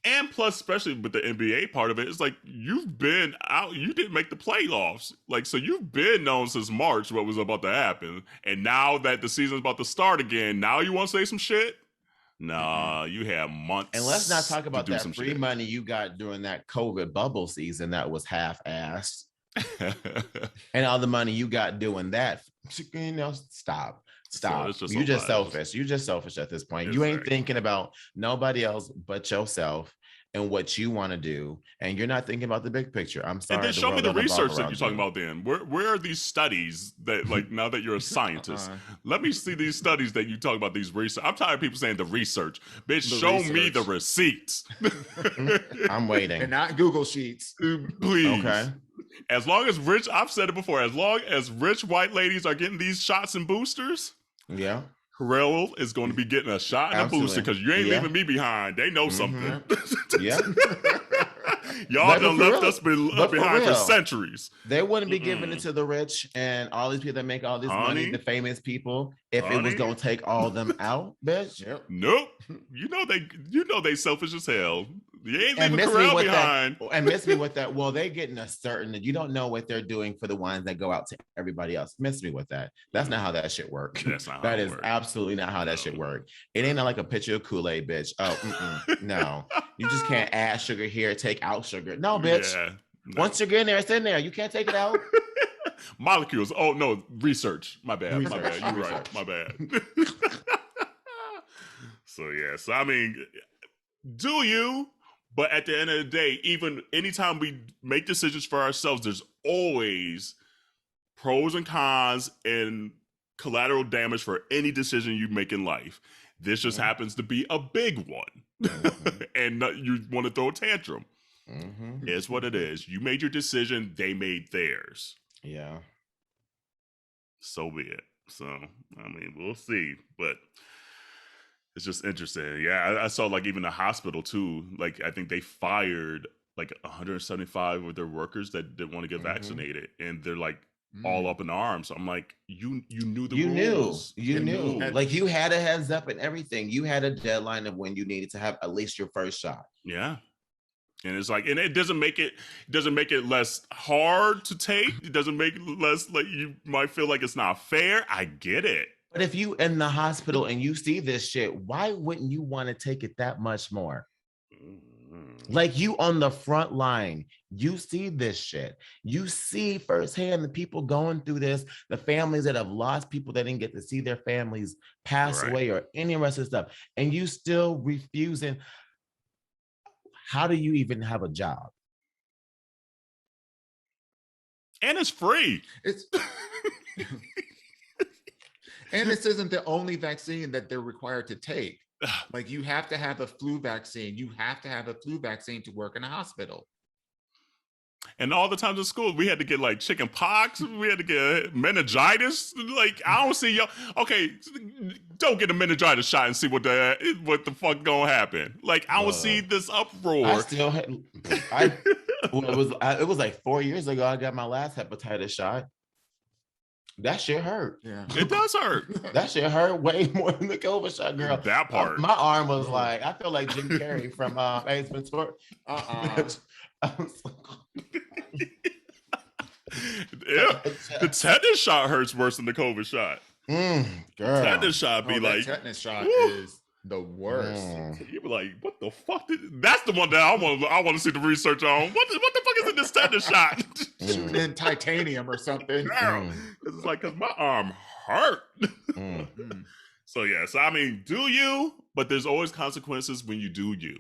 And plus, especially with the NBA part of it, it's like, you've been out, you didn't make the playoffs. Like, so you've been known since March what was about to happen. And now that the season's about to start again, now you want to say some shit? Nah, you have months. And let's not talk about that free money you got during that COVID bubble season that was half-assed. And all the money you got doing that. Stop. So you're just selfish. You're just selfish at this point. You ain't thinking about nobody else but yourself and what you want to do, and you're not thinking about the big picture. I'm sorry. And then show me the research that you're talking about. Then where are these studies that, like, now that you're a scientist, let me see these studies that you talk about. These research. I'm tired of people saying the research. Bitch, show me the receipts. I'm waiting. And not Google Sheets, please. Okay. As long as rich, I've said it before, as long as rich white ladies are getting these shots and boosters, Kerel is going to be getting a shot and a booster, because you ain't leaving me behind. They know something. Y'all done left us behind for centuries. They wouldn't be giving it to the rich and all these people that make all this money, the famous people, if it was going to take all them out, bitch. Nope. You know they selfish as hell. You ain't leaving Kerel behind. And miss me with that. Well, they getting a certain, you don't know what they're doing for the ones that go out to everybody else. Miss me with that. That's not how that shit works. That is absolutely not how that shit work. It ain't like a picture of Kool-Aid, bitch. Oh, no. You just can't add sugar here, take out sugar. No, bitch. Once sugar in there, it's in there. You can't take it out. Molecules. Oh, no. Research. My bad. You're right. My bad. So, I mean, do you? But at the end of the day, even anytime we make decisions for ourselves, there's always pros and cons and collateral damage for any decision you make in life. This just happens to be a big one. And you want to throw a tantrum. It's what it is. You made your decision, they made theirs. Yeah. So be it. So, I mean, we'll see. But it's just interesting. Yeah, I saw like even the hospital too. Like I think they fired like 175 of their workers that didn't want to get vaccinated, and they're like all up in arms. So I'm like, you knew the rules. You knew. Like you had a heads up and everything. You had a deadline of when you needed to have at least your first shot. Yeah. And it's like, and it doesn't make it less hard to take. It doesn't make it less like you might feel like it's not fair. I get it. But if you in the hospital and you see this shit, why wouldn't you want to take it that much more? Like you on the front line, you see this shit. You see firsthand the people going through this, the families that have lost people that didn't get to see their families pass away or any rest of stuff. And you still refusing. How do you even have a job? And it's free. It's and this isn't the only vaccine that they're required to take. Like you have to have a flu vaccine. You have to have a flu vaccine to work in a hospital. And all the times in school, we had to get like chicken pox. We had to get meningitis. Like I don't see y'all. Okay, don't get a meningitis shot and see what the fuck gonna happen. Like I don't see this uproar. I still had. It was like 4 years ago. I got my last hepatitis shot. That shit hurt. Yeah, it does hurt. That shit hurt way more than the COVID shot, girl. That part. My arm was like, I feel like Jim Carrey from Ace Ventura. Yeah, the tetanus shot hurts worse than the COVID shot. Girl. Tetanus shot be like tetanus shot is the worst. You be like, what the fuck? That's the one that I want to see the research on. What the fuck is in this tetanus shot? Shooting in titanium or something. It's like, because my arm hurt. So yeah, so I mean, do you? But there's always consequences when you do you.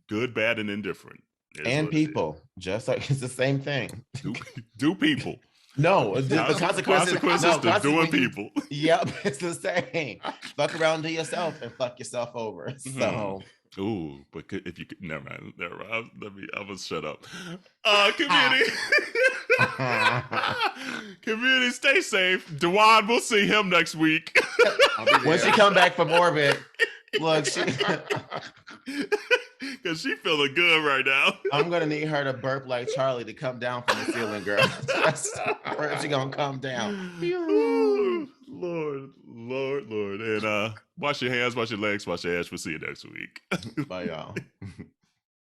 Good, bad, and indifferent. And people, just like it's the same thing. Do people. No, the consequences to doing people. Yep, it's the same. Fuck around to yourself and fuck yourself over. So, ooh, but if you could, never mind. I'm gonna shut up. Community, stay safe. Dawon, we'll see him next week. When she come back from orbit, look, because she feeling good right now. I'm gonna need her to burp like Charlie to come down from the ceiling, girl. Where she gonna come down? Ooh, Lord. And wash your hands, wash your legs, wash your ass. We'll see you next week. Bye, y'all.